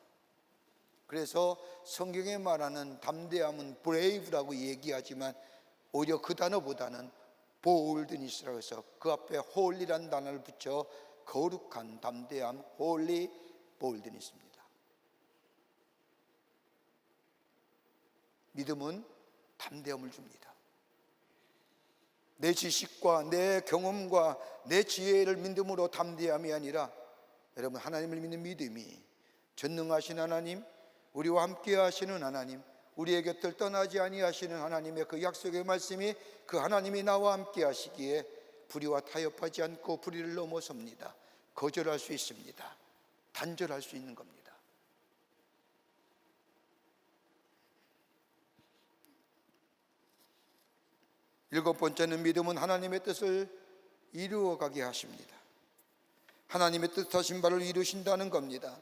그래서 성경에 말하는 담대함은 brave라고 얘기하지만 오히려 그 단어보다는 boldness라고 해서 그 앞에 holy라는 단어를 붙여 거룩한 담대함, holy boldness입니다. 믿음은 담대함을 줍니다. 내 지식과 내 경험과 내 지혜를 믿음으로 담대함이 아니라 여러분 하나님을 믿는 믿음이 전능하신 하나님, 우리와 함께 하시는 하나님, 우리의 곁을 떠나지 아니하시는 하나님의 그 약속의 말씀이 그 하나님이 나와 함께 하시기에 불의와 타협하지 않고 불의를 넘어섭니다. 거절할 수 있습니다. 단절할 수 있는 겁니다. 일곱 번째는 믿음은 하나님의 뜻을 이루어가게 하십니다. 하나님의 뜻하신 바를 이루신다는 겁니다.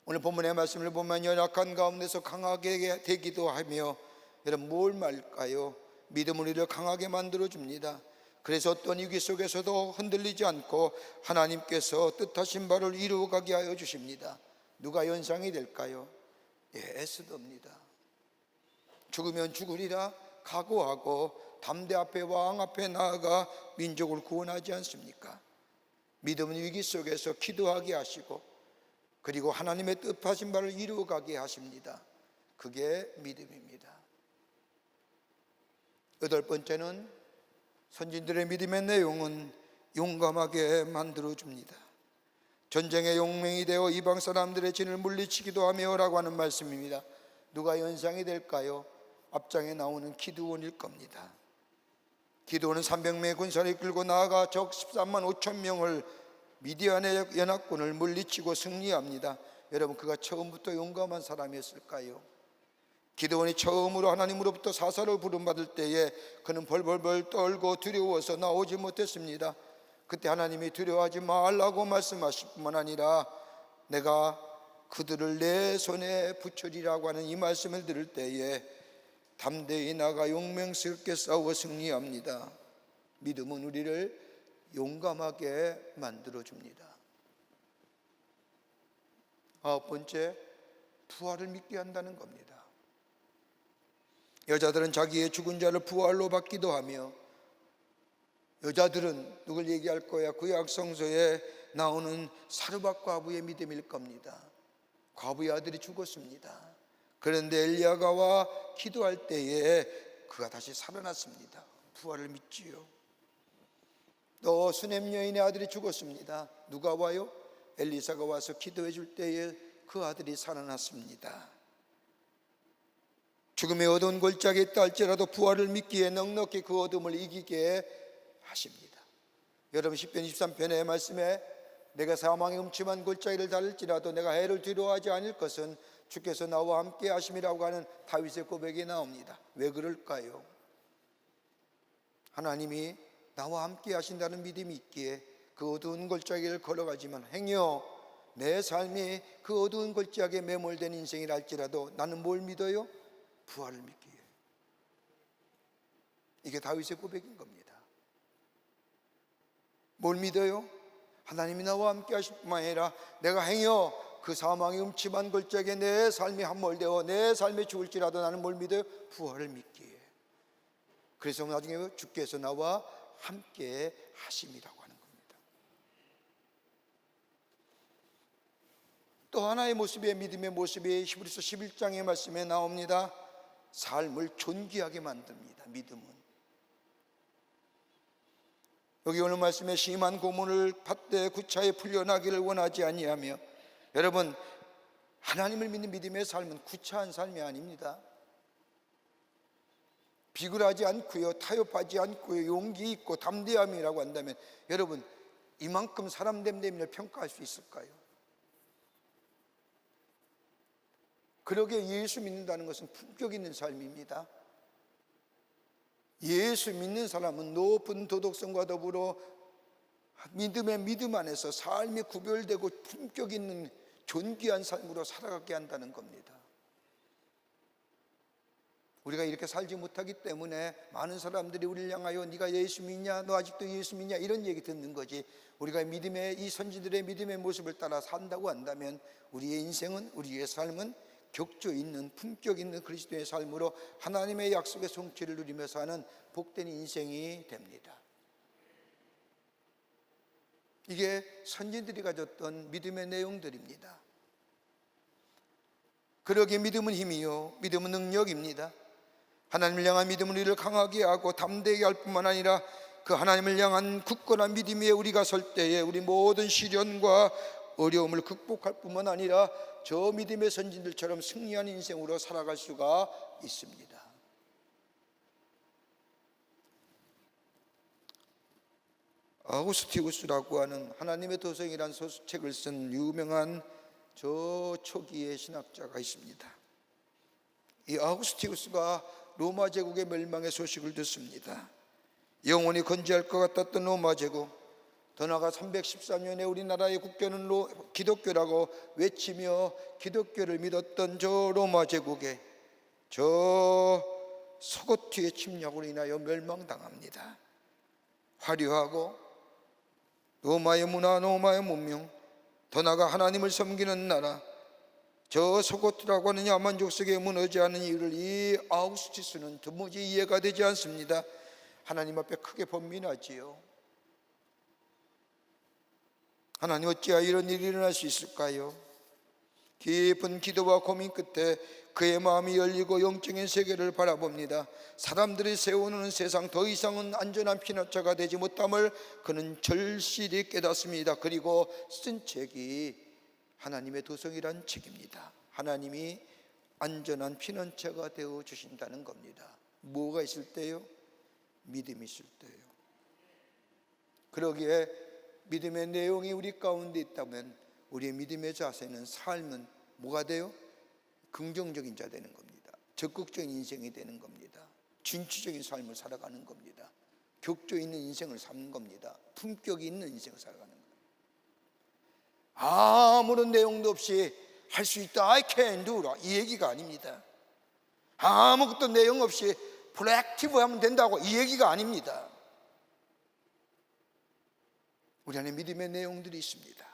오늘 본문의 말씀을 보면 연약한 가운데서 강하게 되기도 하며, 여러분 뭘 말까요? 믿음은 우리를 강하게 만들어줍니다. 그래서 어떤 위기 속에서도 흔들리지 않고 하나님께서 뜻하신 바를 이루어가게 하여 주십니다. 누가 연상이 될까요? 에스더입니다. 죽으면 죽으리라 각오하고 담대 앞에 왕 앞에 나아가 민족을 구원하지 않습니까? 믿음은 위기 속에서 기도하게 하시고 그리고 하나님의 뜻하신 바를 이루어가게 하십니다. 그게 믿음입니다. 여덟 번째는 선진들의 믿음의 내용은 용감하게 만들어줍니다. 전쟁의 용맹이 되어 이방 사람들의 진을 물리치기도 하며 라고 하는 말씀입니다. 누가 연상이 될까요? 앞장에 나오는 기드온일 겁니다. 기드온은 300명의 군사를 이끌고 나아가 적 13만 5천 명을 미디안의 연합군을 물리치고 승리합니다. 여러분 그가 처음부터 용감한 사람이었을까요? 기드온이 처음으로 하나님으로부터 사사를 부름받을 때에 그는 벌벌벌 떨고 두려워서 나오지 못했습니다. 그때 하나님이 두려워하지 말라고 말씀하실 뿐만 아니라 내가 그들을 내 손에 붙여리라고 하는 이 말씀을 들을 때에 담대히 나가 용맹스럽게 싸워 승리합니다. 믿음은 우리를 용감하게 만들어줍니다. 아홉 번째, 부활을 믿게 한다는 겁니다. 여자들은 자기의 죽은 자를 부활로 받기도 하며, 여자들은 누굴 얘기할 거야? 구약 성서에 나오는 사르밧 과부의 믿음일 겁니다. 과부의 아들이 죽었습니다. 그런데 엘리야가 와 기도할 때에 그가 다시 살아났습니다. 부활을 믿지요. 또 수넴 여인의 아들이 죽었습니다. 누가 와요? 엘리사가 와서 기도해 줄 때에 그 아들이 살아났습니다. 죽음의 어두운 골짜기에 있다 할지라도 부활을 믿기에 넉넉히 그 어둠을 이기게 하십니다. 여러분 10편 23편의 말씀에 내가 사망의 음침한 골짜기를 달릴지라도 내가 해를 두려워하지 않을 것은 주께서 나와 함께 하심이라고 하는 다윗의 고백이 나옵니다. 왜 그럴까요? 하나님이 나와 함께 하신다는 믿음이 있기에 그 어두운 골짜기를 걸어가지만 행여 내 삶이 그 어두운 골짜기에 매몰된 인생이라 할지라도 나는 뭘 믿어요? 부활을 믿기에. 이게 다윗의 고백인 겁니다. 뭘 믿어요? 하나님이 나와 함께 하실 뿐만 아니라 내가 행여 그 사망의 음침한 골짜기에 내 삶이 함몰되어 내 삶에 죽을지라도 나는 뭘 믿어요? 부활을 믿기에. 그래서 나중에 주께서 나와 함께 하심이라고 하는 겁니다. 또 하나의 모습의 믿음의 모습이 히브리서 11장의 말씀에 나옵니다. 삶을 존귀하게 만듭니다. 믿음은. 여기 오늘 말씀에 심한 고문을 받되 구차히 풀려나기를 원하지 아니하며, 여러분 하나님을 믿는 믿음의 삶은 구차한 삶이 아닙니다. 비굴하지 않고요, 타협하지 않고요, 용기 있고 담대함이라고 한다면 여러분 이만큼 사람 됨됨이를 평가할 수 있을까요? 그러게 예수 믿는다는 것은 품격 있는 삶입니다. 예수 믿는 사람은 높은 도덕성과 더불어 믿음의 믿음 안에서 삶이 구별되고 품격 있는 존귀한 삶으로 살아가게 한다는 겁니다. 우리가 이렇게 살지 못하기 때문에 많은 사람들이 우리를 향하여 네가 예수 믿냐? 너 아직도 예수 믿냐? 이런 얘기 듣는 거지. 우리가 믿음의 이 선지들의 믿음의 모습을 따라 산다고 한다면 우리의 인생은, 우리의 삶은 격조 있는 품격 있는 그리스도의 삶으로 하나님의 약속의 성취를 누리며 사는 복된 인생이 됩니다. 이게 선지들이 가졌던 믿음의 내용들입니다. 그러기에 믿음은 힘이요 믿음은 능력입니다. 하나님을 향한 믿음은 우리를 강하게 하고 담대하게 할 뿐만 아니라 그 하나님을 향한 굳건한 믿음 위에 우리가 설 때에 우리 모든 시련과 어려움을 극복할 뿐만 아니라 저 믿음의 선진들처럼 승리한 인생으로 살아갈 수가 있습니다. 아우구스티누스라고 하는 하나님의 도성이라는 소설책을 쓴 유명한 저 초기의 신학자가 있습니다. 이 아우구스티누스가 로마 제국의 멸망의 소식을 듣습니다. 영원히 건재할 것 같았던 로마 제국, 더 나아가 314년에 우리나라의 국교는 기독교라고 외치며 기독교를 믿었던 저 로마 제국에 저 서고티의 침략으로 인하여 멸망당합니다. 화려하고 로마의 문화, 로마의 문명, 더 나아가 하나님을 섬기는 나라, 저 서고트라고 하는 야만 족속에 무너지 않은 이유를 이 아우구스티누스는 도무지 이해가 되지 않습니다. 하나님 앞에 크게 번민하지요. 하나님, 어찌하여 이런 일이 일어날 수 있을까요? 깊은 기도와 고민 끝에 그의 마음이 열리고 영적인 세계를 바라봅니다. 사람들이 세워놓은 세상, 더 이상은 안전한 피난처가 되지 못함을 그는 절실히 깨닫습니다. 그리고 쓴 책이 하나님의 도성이란 책입니다. 하나님이 안전한 피난처가 되어 주신다는 겁니다. 뭐가 있을 때요? 믿음이 있을 때요. 그러기에 믿음의 내용이 우리 가운데 있다면 우리의 믿음의 자세는, 삶은 뭐가 돼요? 긍정적인 자 되는 겁니다. 적극적인 인생이 되는 겁니다. 진취적인 삶을 살아가는 겁니다. 격조 있는 인생을 사는 겁니다. 품격이 있는 인생을 살아가는 겁니다. 아무런 내용도 없이 할 수 있다, I can do 이 얘기가 아닙니다. 아무것도 내용 없이 프로액티브 하면 된다고 이 얘기가 아닙니다. 우리 안에 믿음의 내용들이 있습니다.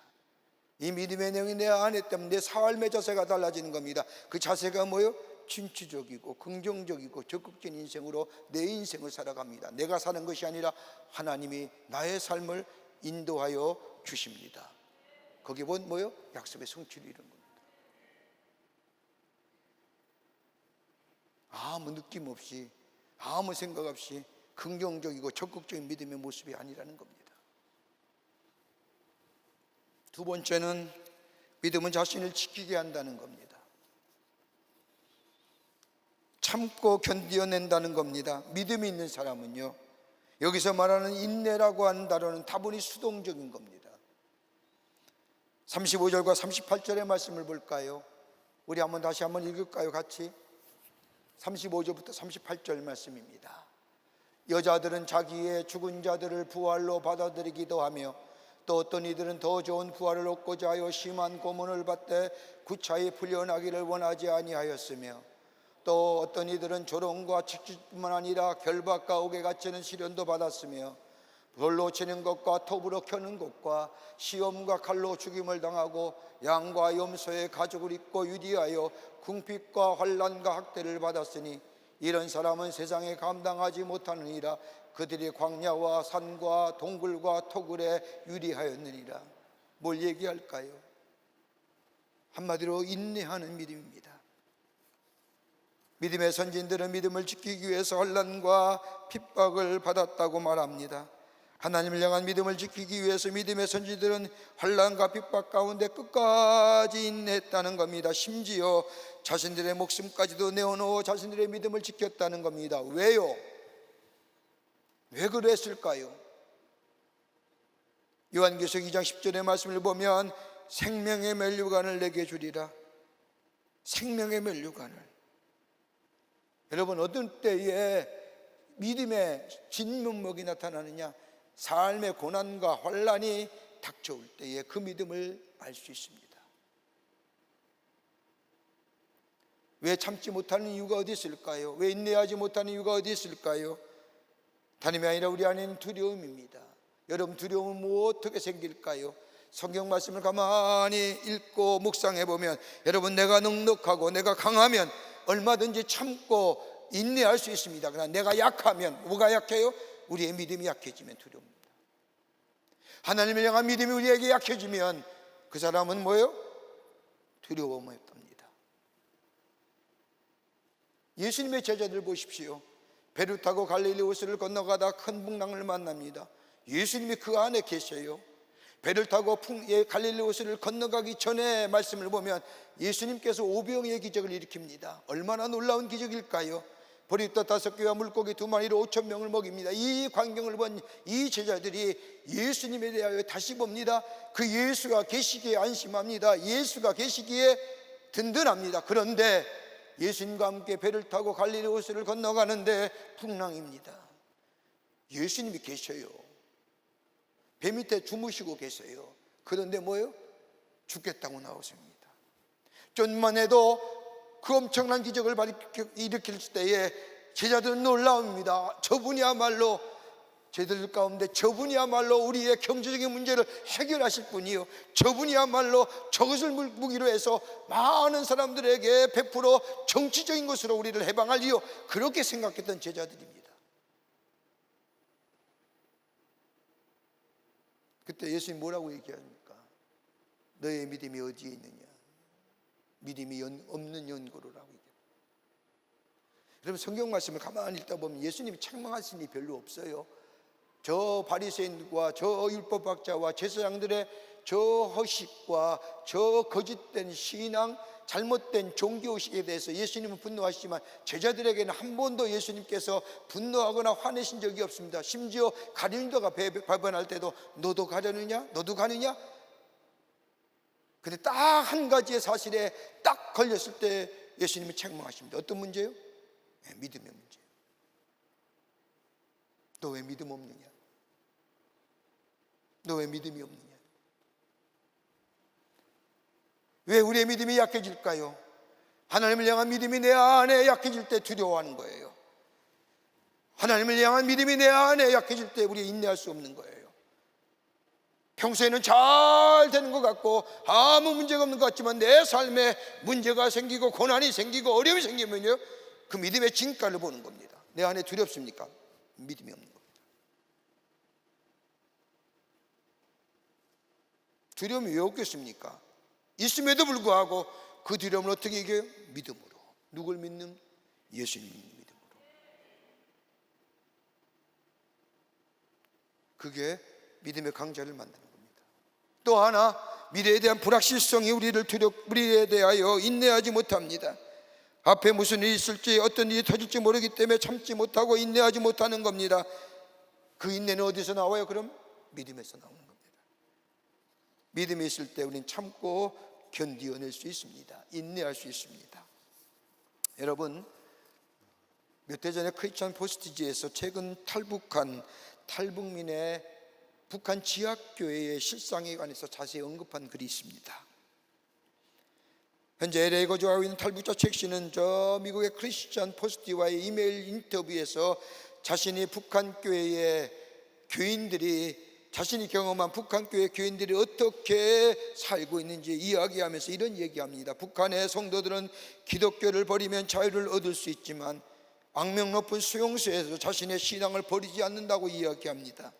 이 믿음의 내용이 내 안에 있다면 내 삶의 자세가 달라지는 겁니다. 그 자세가 뭐예요? 진취적이고 긍정적이고 적극적인 인생으로 내 인생을 살아갑니다. 내가 사는 것이 아니라 하나님이 나의 삶을 인도하여 주십니다. 거기에 본 뭐예요? 약속의 성취를 이루는 겁니다. 아무 느낌 없이, 아무 생각 없이 긍정적이고 적극적인 믿음의 모습이 아니라는 겁니다. 두 번째는 믿음은 자신을 지키게 한다는 겁니다. 참고 견뎌낸다는 겁니다. 믿음이 있는 사람은요, 여기서 말하는 인내라고 하는 단어는 다분히 수동적인 겁니다. 35절과 38절의 말씀을 볼까요? 우리 다시 한번 읽을까요? 같이 35절부터 38절 말씀입니다. 여자들은 자기의 죽은 자들을 부활로 받아들이기도 하며 또 어떤 이들은 더 좋은 부활을 얻고자 하여 심한 고문을 받되 구차히 풀려나기를 원하지 아니하였으며 또 어떤 이들은 조롱과 직짓뿐만 아니라 결박과 옥에 갇히는 시련도 받았으며 돌로 치는 것과 톱으로 켜는 것과 시험과 칼로 죽임을 당하고 양과 염소의 가죽을 입고 유리하여 궁핍과 환난과 학대를 받았으니 이런 사람은 세상에 감당하지 못하느니라. 그들이 광야와 산과 동굴과 토굴에 유리하였느니라. 뭘 얘기할까요? 한마디로 인내하는 믿음입니다. 믿음의 선진들은 믿음을 지키기 위해서 환난과 핍박을 받았다고 말합니다. 하나님을 향한 믿음을 지키기 위해서 믿음의 선지들은 환난과 핍박 가운데 끝까지 인내했다는 겁니다. 심지어 자신들의 목숨까지도 내어놓어 자신들의 믿음을 지켰다는 겁니다. 왜요? 왜 그랬을까요? 요한계시록 2장 10절의 말씀을 보면 생명의 면류관을 내게 주리라. 생명의 면류관을. 여러분, 어떤 때에 믿음의 진면목이 나타나느냐? 삶의 고난과 환난이 닥쳐올 때에 그 믿음을 알 수 있습니다. 왜 참지 못하는 이유가 어디 있을까요? 왜 인내하지 못하는 이유가 어디 있을까요? 다름이 아니라 우리 안에는 두려움입니다. 여러분, 두려움은 뭐 어떻게 생길까요? 성경 말씀을 가만히 읽고 묵상해 보면, 여러분, 내가 넉넉하고 내가 강하면 얼마든지 참고 인내할 수 있습니다. 그러나 내가 약하면, 뭐가 약해요? 우리의 믿음이 약해지면 두려움입니다. 하나님을 향한 믿음이 우리에게 약해지면 그 사람은 뭐예요? 두려움을 합니다. 예수님의 제자들 보십시오. 배를 타고 갈릴리 호수를 건너가다 큰 풍랑을 만납니다. 예수님이 그 안에 계셔요. 배를 타고 갈릴리 호수를 건너가기 전에 말씀을 보면 예수님께서 오병이의 기적을 일으킵니다. 얼마나 놀라운 기적일까요? 보리떡 5개와 물고기 2마리로 5,000명을 먹입니다. 이 광경을 본 이 제자들이 예수님에 대하여 다시 봅니다. 그 예수가 계시기에 안심합니다. 예수가 계시기에 든든합니다. 그런데 예수님과 함께 배를 타고 갈릴리 호수를 건너가는데 풍랑입니다. 예수님이 계셔요. 배 밑에 주무시고 계세요. 그런데 뭐예요? 죽겠다고 나오십니다. 좀만 해도 그 엄청난 기적을 일으킬 때에 제자들은 놀라웁니다. 저분이야말로, 제자들 가운데 저분이야말로 우리의 경제적인 문제를 해결하실 분이요, 저분이야말로 저것을 무기로 해서 많은 사람들에게 베풀어 정치적인 것으로 우리를 해방할 이유, 그렇게 생각했던 제자들입니다. 그때 예수님 뭐라고 얘기합니까? 너의 믿음이 어디에 있느냐? 믿음이 없는 연고로라고 얘기해요. 여러분, 성경 말씀을 가만히 읽다 보면 예수님이 책망하신 일이 별로 없어요. 저 바리새인과 저 율법학자와 제사장들의 저 허식과 저 거짓된 신앙, 잘못된 종교의식에 대해서 예수님은 분노하시지만 제자들에게는 한 번도 예수님께서 분노하거나 화내신 적이 없습니다. 심지어 가룟유다가 발변할 때도 너도 가려느냐? 너도 가느냐? 근데 딱 한 가지의 사실에 딱 걸렸을 때 예수님이 책망하십니다. 어떤 문제요? 네, 믿음의 문제. 너 왜 믿음 없느냐? 너 왜 믿음이 없느냐? 왜 우리의 믿음이 약해질까요? 하나님을 향한 믿음이 내 안에 약해질 때 두려워하는 거예요. 하나님을 향한 믿음이 내 안에 약해질 때 우리 인내할 수 없는 거예요. 평소에는 잘 되는 것 같고 아무 문제가 없는 것 같지만 내 삶에 문제가 생기고 고난이 생기고 어려움이 생기면요, 그 믿음의 진가를 보는 겁니다. 내 안에 두렵습니까? 믿음이 없는 겁니다. 두려움이 왜 없겠습니까? 있음에도 불구하고 그 두려움을 어떻게 이겨요? 믿음으로. 누굴 믿는? 예수님 믿는 믿음으로. 그게 믿음의 강자를 만드는 겁니다. 또 하나, 미래에 대한 불확실성이 우리에 대하여 인내하지 못합니다. 앞에 무슨 일이 있을지, 어떤 일이 터질지 모르기 때문에 참지 못하고 인내하지 못하는 겁니다. 그 인내는 어디서 나와요? 그럼 믿음에서 나오는 겁니다. 믿음이 있을 때 우리는 참고 견디어낼 수 있습니다. 인내할 수 있습니다. 여러분, 몇 해 전에 크리스천 포스트지에서 최근 탈북한 탈북민의 북한 지하교회의 실상에 관해서 자세히 언급한 글이 있습니다. 현재 LA에 거주하고 있는 탈북자 책 씨는 저 미국의 크리스천 포스트와의 이메일 인터뷰에서 자신이 북한 교회의 교인들이, 자신이 경험한 북한 교회 교인들이 어떻게 살고 있는지 이야기하면서 이런 얘기합니다. 북한의 성도들은 기독교를 버리면 자유를 얻을 수 있지만 악명 높은 수용소에서 자신의 신앙을 버리지 않는다고 이야기합니다.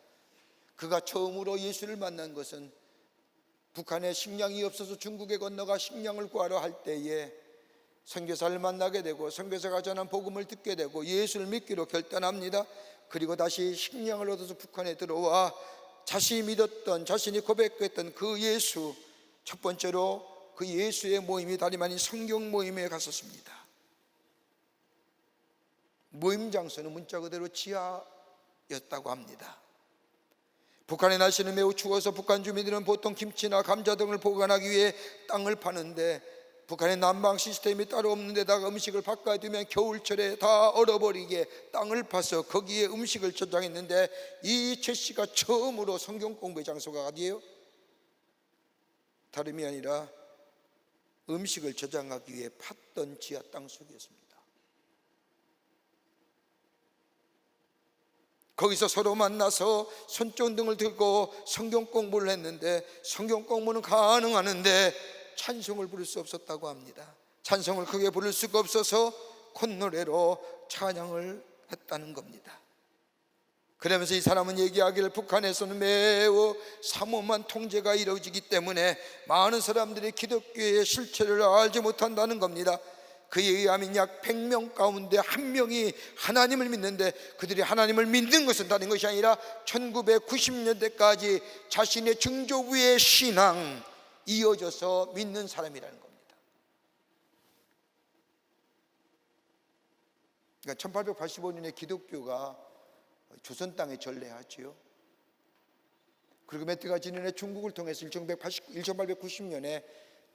그가 처음으로 예수를 만난 것은 북한에 식량이 없어서 중국에 건너가 식량을 구하러 할 때에 선교사를 만나게 되고 선교사가 전한 복음을 듣게 되고 예수를 믿기로 결단합니다. 그리고 다시 식량을 얻어서 북한에 들어와 자신이 믿었던, 자신이 고백했던 그 예수, 첫 번째로 그 예수의 모임이 다름 아닌 성경 모임에 갔었습니다. 모임 장소는 문자 그대로 지하였다고 합니다. 북한의 날씨는 매우 추워서 북한 주민들은 보통 김치나 감자 등을 보관하기 위해 땅을 파는데 북한의 난방 시스템이 따로 없는 데다가 음식을 바꿔 두면 겨울철에 다 얼어버리게 땅을 파서 거기에 음식을 저장했는데 이 최 씨가 처음으로 성경 공부의 장소가 어디예요? 다름이 아니라 음식을 저장하기 위해 팠던 지하 땅 속이었습니다. 거기서 서로 만나서 손전등을 들고 성경 공부를 했는데 성경 공부는 가능하는데 찬송을 부를 수 없었다고 합니다. 찬송을 크게 부를 수가 없어서 콧노래로 찬양을 했다는 겁니다. 그러면서 이 사람은 얘기하기를 북한에서는 매우 삼엄한 통제가 이루어지기 때문에 많은 사람들이 기독교의 실체를 알지 못한다는 겁니다. 그에 의하면 약 100명 가운데 1명이 하나님을 믿는데 그들이 하나님을 믿는 것은 다른 것이 아니라 1990년대까지 자신의 증조부의 신앙 이어져서 믿는 사람이라는 겁니다. 그러니까 1885년에 기독교가 조선 땅에 전래하지요. 그리고 몇 해가 지난해 중국을 통해서 1890년에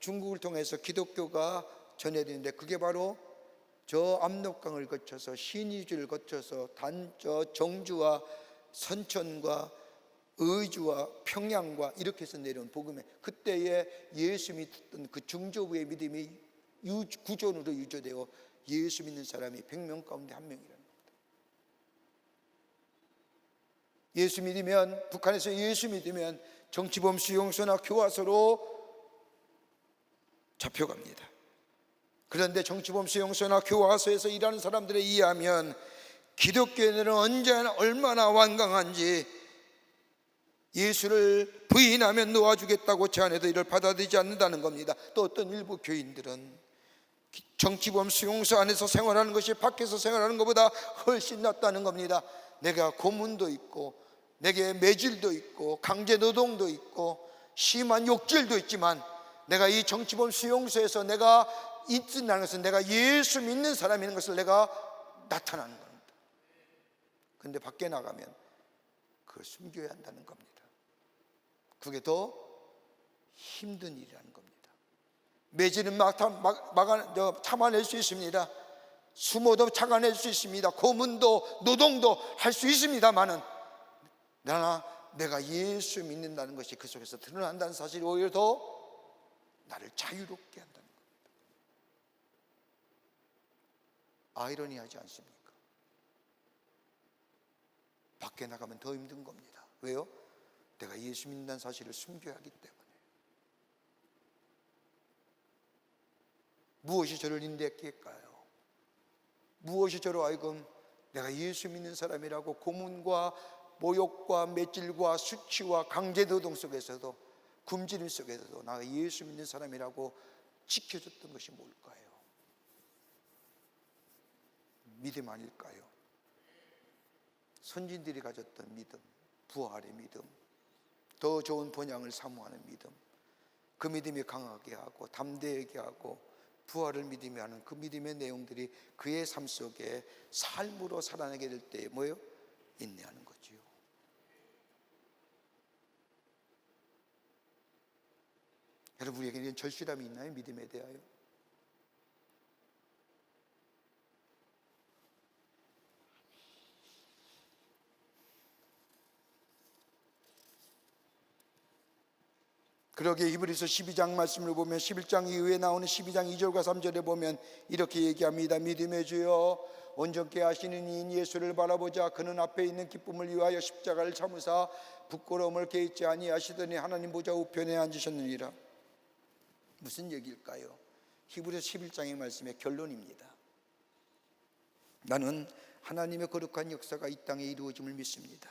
중국을 통해서 기독교가 전해지는데 그게 바로 저 압록강을 거쳐서 신의주를 거쳐서 정주와 선천과 의주와 평양과 이렇게 해서 내려온 복음에 그때에 예수 믿던 그 중조부의 믿음이 구존으로 유조되어 예수 믿는 사람이 100명 가운데 1명이라는 겁니다. 예수 믿으면 북한에서 예수 믿으면 정치범 수용소나 교화소로 잡혀갑니다. 그런데 정치범 수용소나 교화소에서 일하는 사람들에 의하면 기독교인들은 언제나 얼마나 완강한지 예수를 부인하면 놓아주겠다고 제안해도 이를 받아들이지 않는다는 겁니다. 또 어떤 일부 교인들은 정치범 수용소 안에서 생활하는 것이 밖에서 생활하는 것보다 훨씬 낫다는 겁니다. 내가 고문도 있고 내게 매질도 있고 강제노동도 있고 심한 욕질도 있지만 내가 이 정치범 수용소에서 내가 있다는 것은 내가 예수 믿는 사람인 것을 내가 나타나는 겁니다. 그런데 밖에 나가면 그걸 숨겨야 한다는 겁니다. 그게 더 힘든 일이라는 겁니다. 매질은 참아낼 수 있습니다. 수모도 참아낼 수 있습니다. 고문도 노동도 할 수 있습니다만은 내가 예수 믿는다는 것이 그 속에서 드러난다는 사실이 오히려 더 나를 자유롭게 한다는 겁니다. 아이러니하지 않습니까? 밖에 나가면 더 힘든 겁니다. 왜요? 내가 예수 믿는다는 사실을 숨겨야 하기 때문에. 무엇이 저를 인도했게 할까요? 무엇이 저로 하여금 내가 예수 믿는 사람이라고 고문과 모욕과 매질과 수치와 강제노동 속에서도 굶주림 속에서도 나가 예수 믿는 사람이라고 지켜줬던 것이 뭘까요? 믿음 아닐까요? 선진들이 가졌던 믿음, 부활의 믿음, 더 좋은 번영을 사모하는 믿음, 그 믿음이 강하게 하고 담대하게 하고 부활을 믿으며 하는 그 믿음의 내용들이 그의 삶 속에 삶으로 살아나게 될 때 뭐예요? 인내하는 거지요. 여러분, 우리에게 이런 절실함이 있나요? 믿음에 대하여? 그러기에 히브리서 12장 말씀을 보면 11장 이후에 나오는 12장 2절과 3절에 보면 이렇게 얘기합니다. 믿음의 주여 온전케 하시는 이인 예수를 바라보자. 그는 앞에 있는 기쁨을 위하여 십자가를 참으사 부끄러움을 개의치 아니하시더니 하나님 보좌 우편에 앉으셨느니라. 무슨 얘기일까요? 히브리서 11장의 말씀의 결론입니다. 나는 하나님의 거룩한 역사가 이 땅에 이루어짐을 믿습니다.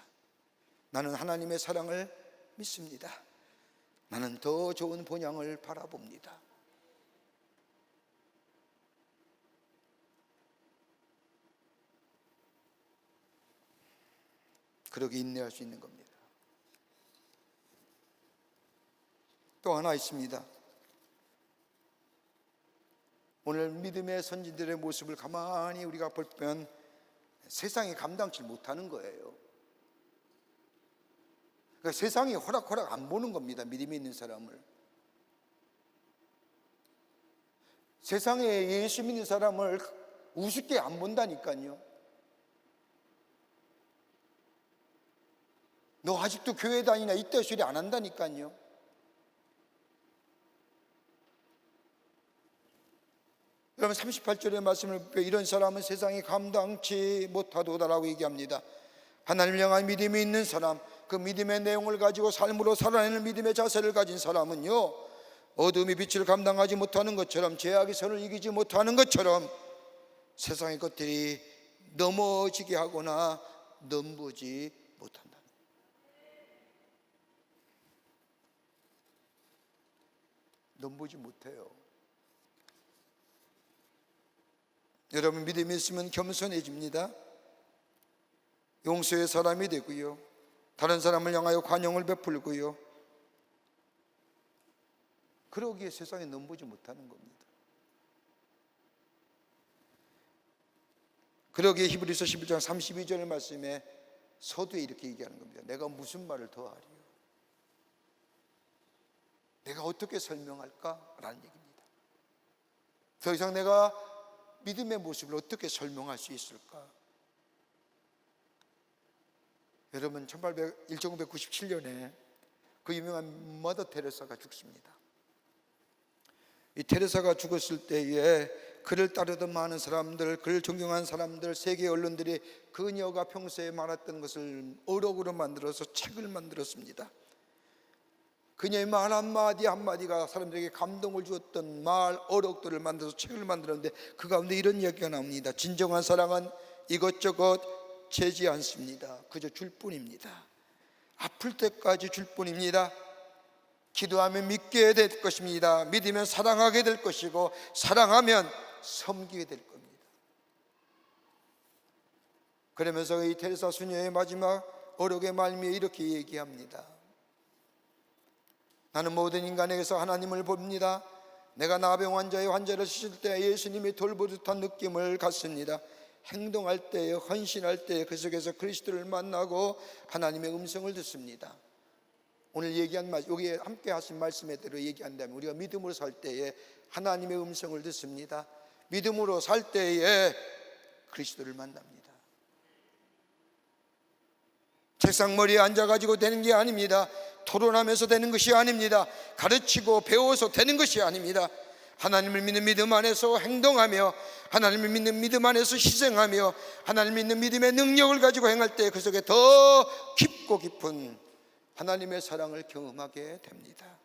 나는 하나님의 사랑을 믿습니다. 나는 더 좋은 본향을 바라봅니다. 그러게 인내할 수 있는 겁니다. 또 하나 있습니다. 오늘 믿음의 선진들의 모습을 가만히 우리가 보면 세상이 감당치 못하는 거예요. 그러니까 세상이 호락호락 안 보는 겁니다. 믿음이 있는 사람을. 세상에 예수 믿는 사람을 우습게 안 본다니까요. 너 아직도 교회 다니냐 이때 소리 안 한다니까요. 여러분 38절의 말씀을 보면 이런 사람은 세상이 감당치 못하도다라고 얘기합니다. 하나님을 향한 믿음이 있는 사람, 그 믿음의 내용을 가지고 삶으로 살아내는 믿음의 자세를 가진 사람은요, 어둠이 빛을 감당하지 못하는 것처럼, 죄악의 선을 이기지 못하는 것처럼 세상의 것들이 넘어지게 하거나 넘보지 못한다. 넘보지 못해요. 여러분 믿음이 있으면 겸손해집니다. 용서의 사람이 되고요, 다른 사람을 향하여 관용을 베풀고요, 그러기에 세상에 넘보지 못하는 겁니다. 그러기에 히브리서 11장 32절 말씀에 서두에 이렇게 얘기하는 겁니다. 내가 무슨 말을 더하리요? 내가 어떻게 설명할까? 라는 얘기입니다. 더 이상 내가 믿음의 모습을 어떻게 설명할 수 있을까? 여러분 1997년에 그 유명한 머더 테레사가 죽습니다. 이 테레사가 죽었을 때에 그를 따르던 많은 사람들, 그를 존경한 사람들, 세계 언론들이 그녀가 평소에 말했던 것을 어록으로 만들어서 책을 만들었습니다. 그녀의 말 한마디 한마디가 사람들에게 감동을 주었던 말, 어록들을 만들어서 책을 만들었는데 그 가운데 이런 이야기가 나옵니다. 진정한 사랑은 이것저것 재지 않습니다. 그저 줄 뿐입니다. 아플 때까지 줄 뿐입니다. 기도하면 믿게 될 것입니다. 믿으면 사랑하게 될 것이고, 사랑하면 섬기게 될 겁니다. 그러면서 이 테레사 수녀의 마지막 어록의 말미에 이렇게 얘기합니다. 나는 모든 인간에게서 하나님을 봅니다. 내가 나병 환자의 환자를 씻을 때 예수님이 돌보듯한 느낌을 갖습니다. 행동할 때에, 헌신할 때에 그 속에서 그리스도를 만나고 하나님의 음성을 듣습니다. 오늘 얘기한 말, 여기에 함께 하신 말씀에 대로 얘기한다면 우리가 믿음으로 살 때에 하나님의 음성을 듣습니다. 믿음으로 살 때에 그리스도를 만납니다. 책상 머리에 앉아가지고 되는 게 아닙니다. 토론하면서 되는 것이 아닙니다. 가르치고 배워서 되는 것이 아닙니다. 하나님을 믿는 믿음 안에서 행동하며, 하나님을 믿는 믿음 안에서 희생하며, 하나님을 믿는 믿음의 능력을 가지고 행할 때 그 속에 더 깊고 깊은 하나님의 사랑을 경험하게 됩니다.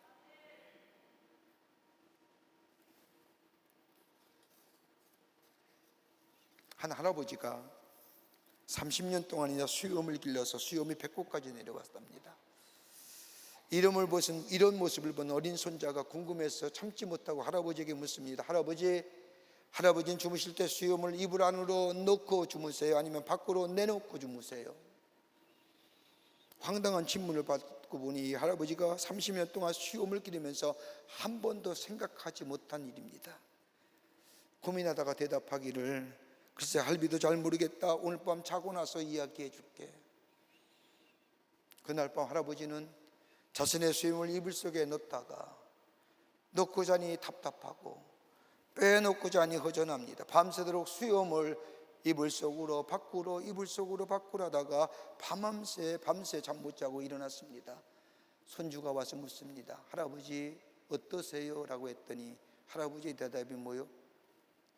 한 할아버지가 30년 동안이나 수염을 길러서 수염이 배꼽까지 내려왔답니다. 이런 모습을 본 어린 손자가 궁금해서 참지 못하고 할아버지에게 묻습니다. 할아버지는 주무실 때 수염을 이불 안으로 넣고 주무세요? 아니면 밖으로 내놓고 주무세요? 황당한 질문을 받고 보니 할아버지가 30년 동안 수염을 기르면서 한 번도 생각하지 못한 일입니다. 고민하다가 대답하기를, 글쎄 할비도 잘 모르겠다. 오늘 밤 자고 나서 이야기해 줄게. 그날 밤 할아버지는 자신의 수염을 이불 속에 넣고 자니 답답하고 빼놓고 자니 허전합니다. 밤새도록 수염을 이불 속으로 밖으로 이불 속으로 밖으로 하다가 밤새 잠 못 자고 일어났습니다. 손주가 와서 묻습니다. 할아버지 어떠세요? 라고 했더니 할아버지의 대답이 뭐요?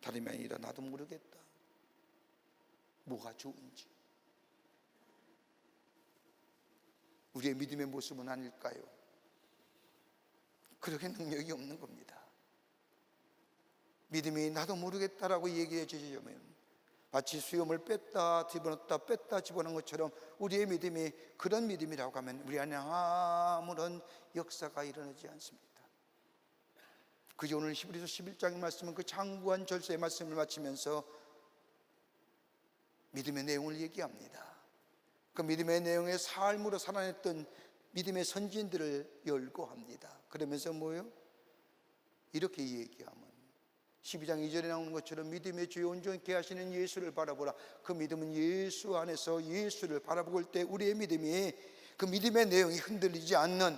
다름이 아니라 나도 모르겠다. 뭐가 좋은지. 우리의 믿음의 모습은 아닐까요? 그렇게 능력이 없는 겁니다. 믿음이 나도 모르겠다라고 얘기해 주시면 마치 수염을 뺐다 집어넣었다 뺐다 집어넣은 것처럼 우리의 믿음이 그런 믿음이라고 하면 우리 안에 아무런 역사가 일어나지 않습니다. 그저 오늘 히브리서 11장의 말씀은 그 장구한 절세의 말씀을 마치면서 믿음의 내용을 얘기합니다. 그 믿음의 내용의 삶으로 살아냈던 믿음의 선진들을 열거합니다. 그러면서 뭐예요? 이렇게 얘기하면 12장 2절에 나오는 것처럼 믿음의 주요 온전케 하시는 예수를 바라보라. 그 믿음은 예수 안에서 예수를 바라볼 때 우리의 믿음이 그 믿음의 내용이 흔들리지 않는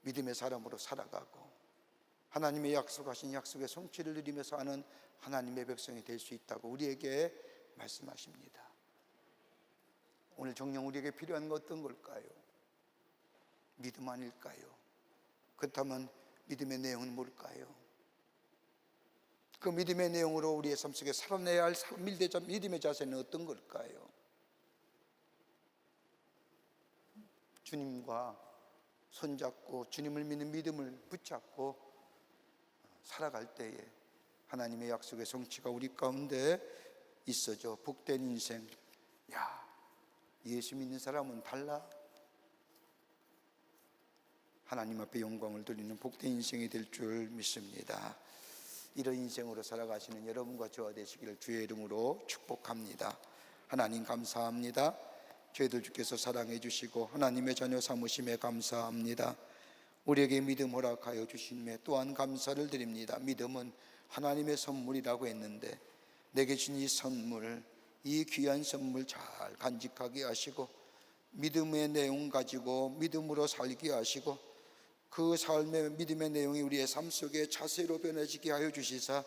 믿음의 사람으로 살아가고 하나님의 약속하신 약속의 성취를 누리면서 하는 하나님의 백성이 될 수 있다고 우리에게 말씀하십니다. 오늘 정녕 우리에게 필요한 것 어떤 걸까요? 믿음 아닐까요? 그렇다면 믿음의 내용은 뭘까요? 그 믿음의 내용으로 우리의 삶 속에 살아내야 할 믿음의 자세는 어떤 걸까요? 주님과 손잡고 주님을 믿는 믿음을 붙잡고 살아갈 때에 하나님의 약속의 성취가 우리 가운데 있어져 복된 인생. 야, 예수 믿는 사람은 달라. 하나님 앞에 영광을 돌리는 복된 인생이 될 줄 믿습니다. 이런 인생으로 살아가시는 여러분과 저와 되시기를 주의 이름으로 축복합니다. 하나님 감사합니다. 저희들 주께서 사랑해 주시고 하나님의 자녀 삼으심에 감사합니다. 우리에게 믿음 허락하여 주심에 또한 감사를 드립니다. 믿음은 하나님의 선물이라고 했는데 내게 준 이 선물, 이 귀한 선물 잘 간직하게 하시고 믿음의 내용 가지고 믿음으로 살게 하시고 그 삶의 믿음의 내용이 우리의 삶 속에 자세로 변해지게 하여 주시사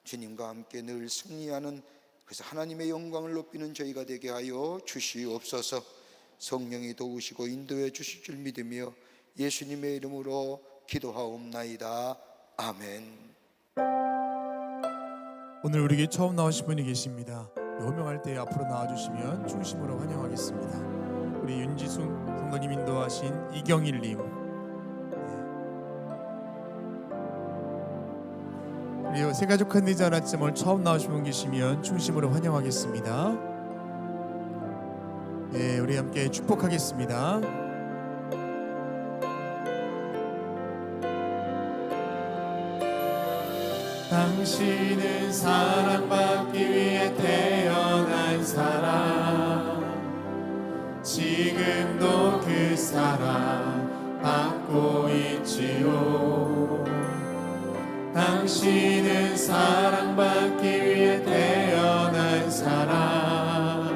주님과 함께 늘 승리하는, 그래서 하나님의 영광을 높이는 저희가 되게 하여 주시옵소서. 성령이 도우시고 인도해 주실 줄 믿으며 예수님의 이름으로 기도하옵나이다. 아멘. 오늘 우리에게 처음 나오신 분이 계십니다. 호명할 때 앞으로 나와주시면 중심으로 환영하겠습니다. 우리 윤지숙 성도님 인도하신 이경일님, 우리 새가족 흔들지 않았지만 오늘 처음 나오신 분 계시면 중심으로 환영하겠습니다. 예, 우리 함께 축복하겠습니다. 당신은 사랑받기 위해 태어난 사람, 지금도 그 사랑 받고 있지요. 당신은 사랑받기 위해 태어난 사람,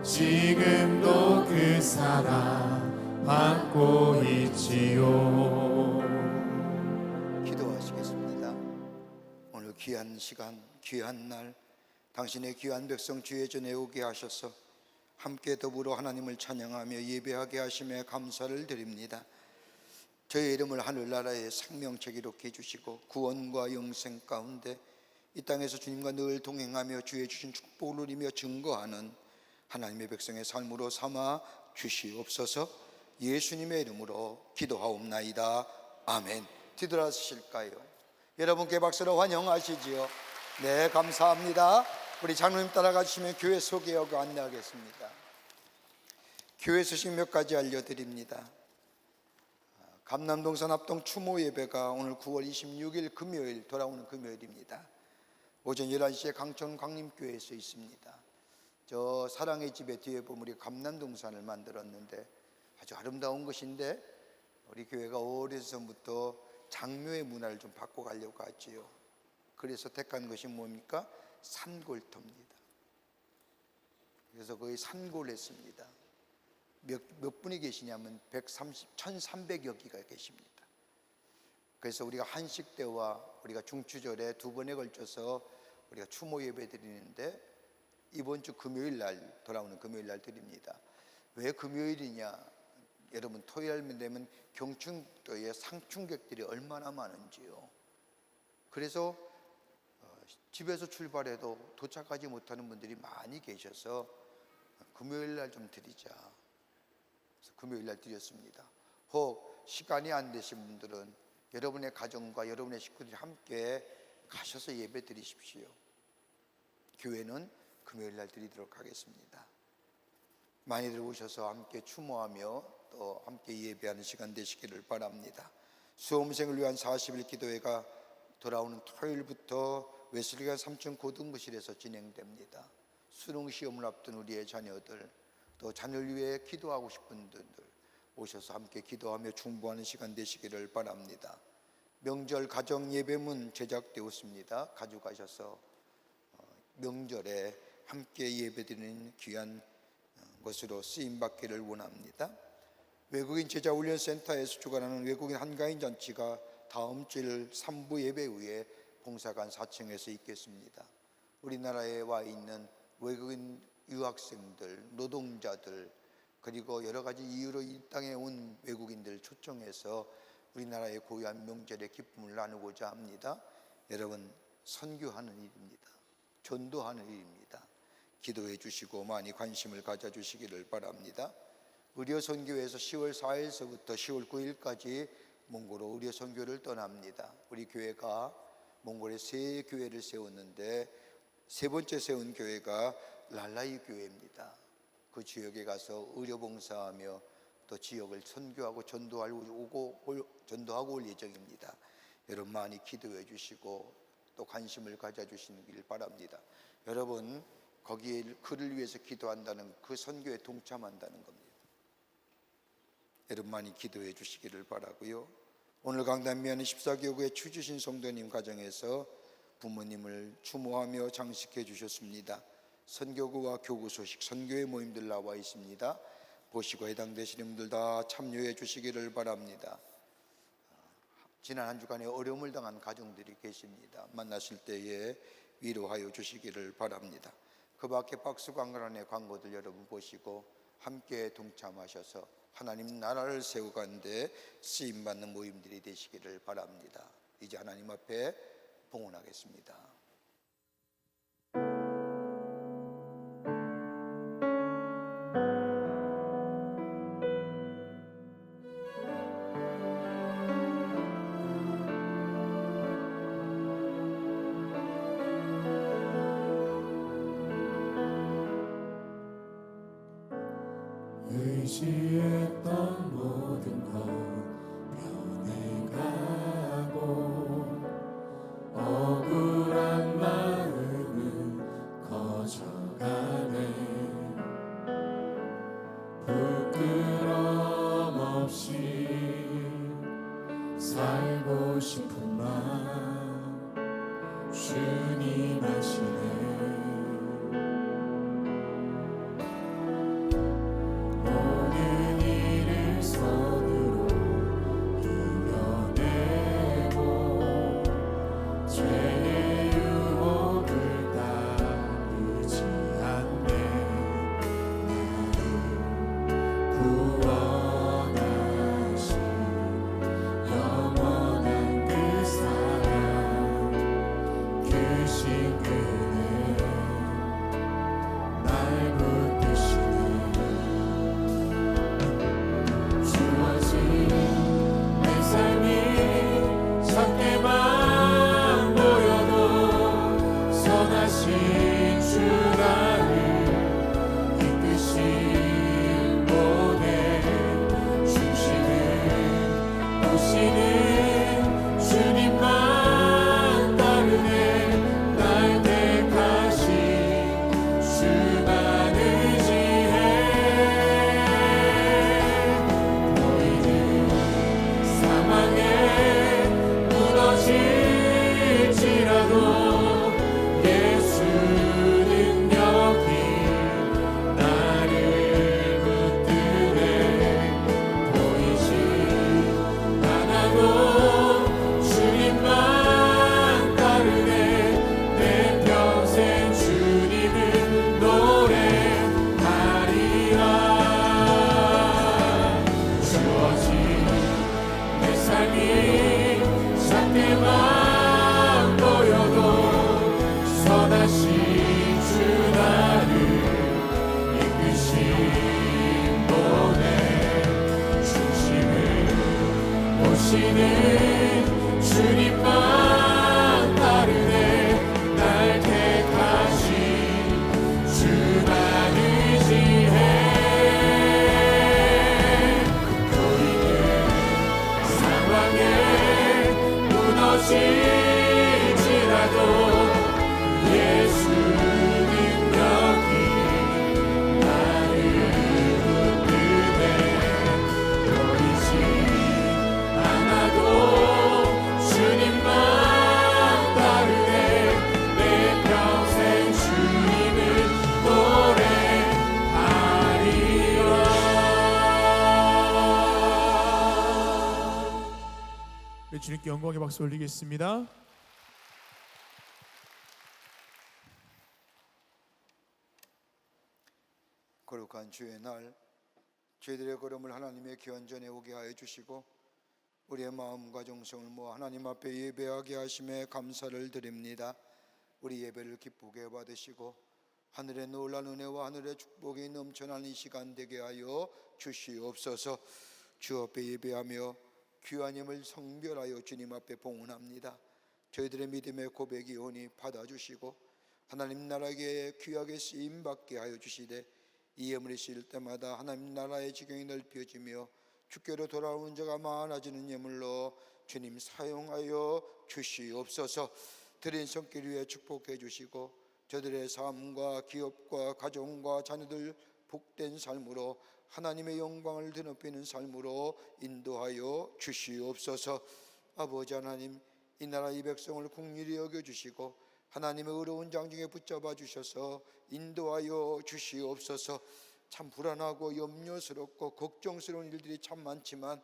지금도 그 사랑 받고 있지요. 기도하시겠습니다. 오늘 귀한 시간, 귀한 날, 당신의 귀한 백성 주의 전에 오게 하셔서 함께 더불어 하나님을 찬양하며 예배하게 하심에 감사를 드립니다. 저의 이름을 하늘나라의 생명책 기록해 주시고 구원과 영생 가운데 이 땅에서 주님과 늘 동행하며 주의 주신 축복을 누리며 증거하는 하나님의 백성의 삶으로 삼아 주시옵소서. 예수님의 이름으로 기도하옵나이다. 아멘. 뒤돌아서실까요? 여러분께 박수로 환영하시지요. 네, 감사합니다. 우리 장로님 따라가 주시면 교회 소개하고 안내하겠습니다. 교회 소식 몇 가지 알려드립니다. 감남동 산합동 추모 예배가 오늘 9월 26일 금요일, 돌아오는 금요일입니다. 오전 11시에 강천 광림교회에서 있습니다. 저 사랑의 집에 뒤에 보면 우리 감남동산을 만들었는데 아주 아름다운 것인데 우리 교회가 오래전부터 장묘의 문화를 좀 바꿔가려고 하지요. 그래서 택한 것이 뭡니까? 산골터입니다. 그래서 거의 산골했습니다. 몇 분이 계시냐면 1,300여 계십니다. 그래서 우리가 한식 때와 우리가 중추절에 두 번에 걸쳐서 우리가 추모 예배 드리는데 이번 주 금요일 날, 돌아오는 금요일 날 드립니다. 왜 금요일이냐? 여러분 토요일 되면 경춘도에 상충객들이 얼마나 많은지요. 그래서 집에서 출발해도 도착하지 못하는 분들이 많이 계셔서 금요일 날 좀 드리자. 그래서 금요일 날 드렸습니다. 혹 시간이 안 되신 분들은 여러분의 가정과 여러분의 식구들이 함께 가셔서 예배 드리십시오. 교회는 금요일 날 드리도록 하겠습니다. 많이들 오셔서 함께 추모하며 또 함께 예배하는 시간 되시기를 바랍니다. 수험생을 위한 40일 기도회가 돌아오는 토요일부터 웨슬리가 3층 고등부실에서 진행됩니다. 수능 시험을 앞둔 우리의 자녀들, 또 자녀를 위해 기도하고 싶은 분들 오셔서 함께 기도하며 중보하는 시간 되시기를 바랍니다. 명절 가정 예배문 제작되었습니다. 가져가셔서 명절에 함께 예배드리는 귀한 것으로 쓰임받기를 원합니다. 외국인 제자훈련센터에서 주관하는 외국인 한가인 잔치가 다음 주일 3부 예배 후에 봉사관 4층에서 있겠습니다. 우리나라에 와 있는 외국인 유학생들, 노동자들, 그리고 여러 가지 이유로 이 땅에 온 외국인들 초청해서 우리나라의 고유한 명절의 기쁨을 나누고자 합니다. 여러분, 선교하는 일입니다. 전도하는 일입니다. 기도해 주시고 많이 관심을 가져주시기를 바랍니다. 의료선교회에서 10월 4일서부터 10월 9일까지 몽골어 의료선교를 떠납니다. 우리 교회가 몽골에 3교회를 세웠는데 세 번째 세운 교회가 랄라이 교회입니다. 그 지역에 가서 의료봉사하며 또 지역을 선교하고 전도하고 올 예정입니다. 여러분 많이 기도해 주시고 또 관심을 가져주시길 바랍니다. 여러분 거기에 그를 위해서 기도한다는 그 선교에 동참한다는 겁니다. 여러분 많이 기도해 주시기를 바라고요. 오늘 강단미하는 14교구의 추주신 성도님 가정에서 부모님을 추모하며 장식해 주셨습니다. 선교구와 교구 소식, 선교회 모임들 나와 있습니다. 보시고 해당되시는 분들 다 참여해 주시기를 바랍니다. 지난 한 주간에 어려움을 당한 가정들이 계십니다. 만나실 때에 위로하여 주시기를 바랍니다. 그 밖에 박스 광고란의 광고들 여러분 보시고 함께 동참하셔서 하나님 나라를 세워가는데 쓰임받는 모임들이 되시기를 바랍니다. 이제 하나님 앞에 봉헌하겠습니다. 의지했던 모든 것 변해가고 억울한 마음은 커져가네. 부끄럼 없이 살고 싶은 마음 주님 아시네. 주님만 따르네. 날 택하신 주만 의지해. 너희는 상황에 무너질지라도 예수 능력이 나를 붙드네. 보이지 않아도 주님만 주님께 영광의 박수 올리겠습니다. 거룩한 주의 날, 저희들의 걸음을 하나님의 기원전에 오게 하여 주시고 우리의 마음과 정성을 모아 하나님 앞에 예배하게 하심에 감사를 드립니다. 우리 예배를 기쁘게 받으시고 하늘의 놀라운 은혜와 하늘의 축복이 넘쳐나는 이 시간 되게 하여 주시옵소서. 주 앞에 예배하며 귀한 힘을 성별하여 주님 앞에 봉헌합니다. 저희들의 믿음의 고백이 오니 받아주시고 하나님 나라에 귀하게 쓰임받게 하여 주시되 이 예물이 실 때마다 하나님 나라의 지경이 넓혀지며 주께로 돌아오는 자가 많아지는 예물로 주님 사용하여 주시옵소서. 드린 손길 위에 축복해 주시고 저들의 삶과 기업과 가정과 자녀들 복된 삶으로 하나님의 영광을 드높이는 삶으로 인도하여 주시옵소서. 아버지 하나님, 이 나라 이 백성을 긍휼히 여겨주시고 하나님의 의로운 장중에 붙잡아 주셔서 인도하여 주시옵소서. 참 불안하고 염려스럽고 걱정스러운 일들이 참 많지만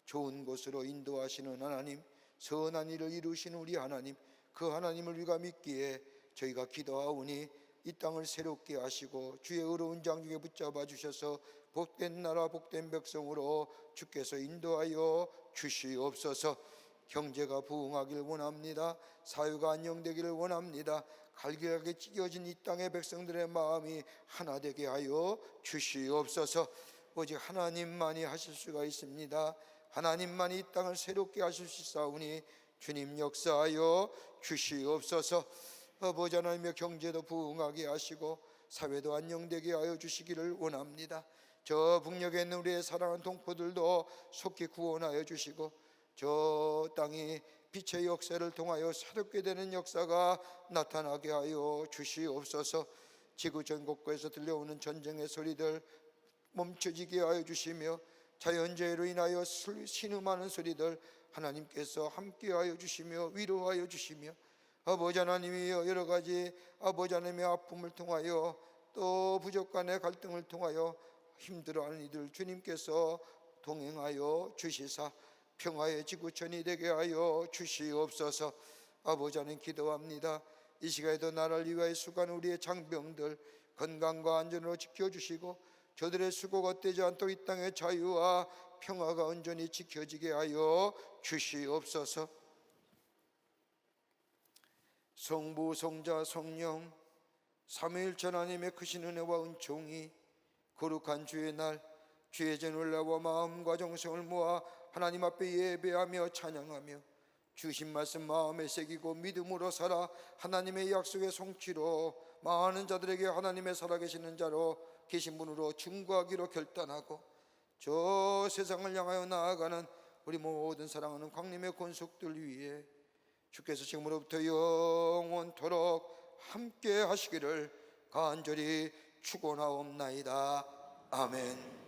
좋은 곳으로 인도하시는 하나님, 선한 일을 이루시는 우리 하나님, 그 하나님을 우리가 믿기에 저희가 기도하오니 이 땅을 새롭게 하시고 주의 의로운 장중에 붙잡아 주셔서 복된 나라 복된 백성으로 주께서 인도하여 주시옵소서. 경제가 부흥하길 원합니다. 사회가 안녕되기를 원합니다. 갈길하게 찢어진 이 땅의 백성들의 마음이 하나 되게 하여 주시옵소서. 오직 하나님만이 하실 수가 있습니다. 하나님만이 이 땅을 새롭게 하실 수 있사오니 주님 역사하여 주시옵소서. 아버지 하나님의 경제도 부흥하게 하시고 사회도 안녕되게 하여 주시기를 원합니다. 저 북녘에 있는 우리의 사랑하는 동포들도 속히 구원하여 주시고 저 땅이 빛의 역사를 통하여 새롭게 되는 역사가 나타나게 하여 주시옵소서. 지구 전 곳곳에서 들려오는 전쟁의 소리들 멈춰지게 하여 주시며 자연재해로 인하여 신음하는 소리들 하나님께서 함께하여 주시며 위로하여 주시며 아버지 하나님이여 여러 가지 아버지 하나님의 아픔을 통하여 또 부족 간의 갈등을 통하여 힘들어하는 이들 주님께서 동행하여 주시사 평화의 지구촌이 되게 하여 주시옵소서. 아버지 하나님 기도합니다. 이 시간에도 나라를 위하여 수고하는 우리의 장병들 건강과 안전으로 지켜주시고 저들의 수고가 헛되지 않도록 이 땅의 자유와 평화가 온전히 지켜지게 하여 주시옵소서. 성부 성자 성령 삼위일체 하나님의 크신 은혜와 은총이 거룩한 주의 날 주의 전을라와 마음과 정성을 모아 하나님 앞에 예배하며 찬양하며 주신 말씀 마음에 새기고 믿음으로 살아 하나님의 약속의 성취로 많은 자들에게 하나님의 살아계시는 자로 계신 분으로 증거하기로 결단하고 저 세상을 향하여 나아가는 우리 모든 사랑하는 광림의 권속들 위해 주께서 지금으로부터 영원토록 함께 하시기를 간절히 축원하옵나이다. 아멘.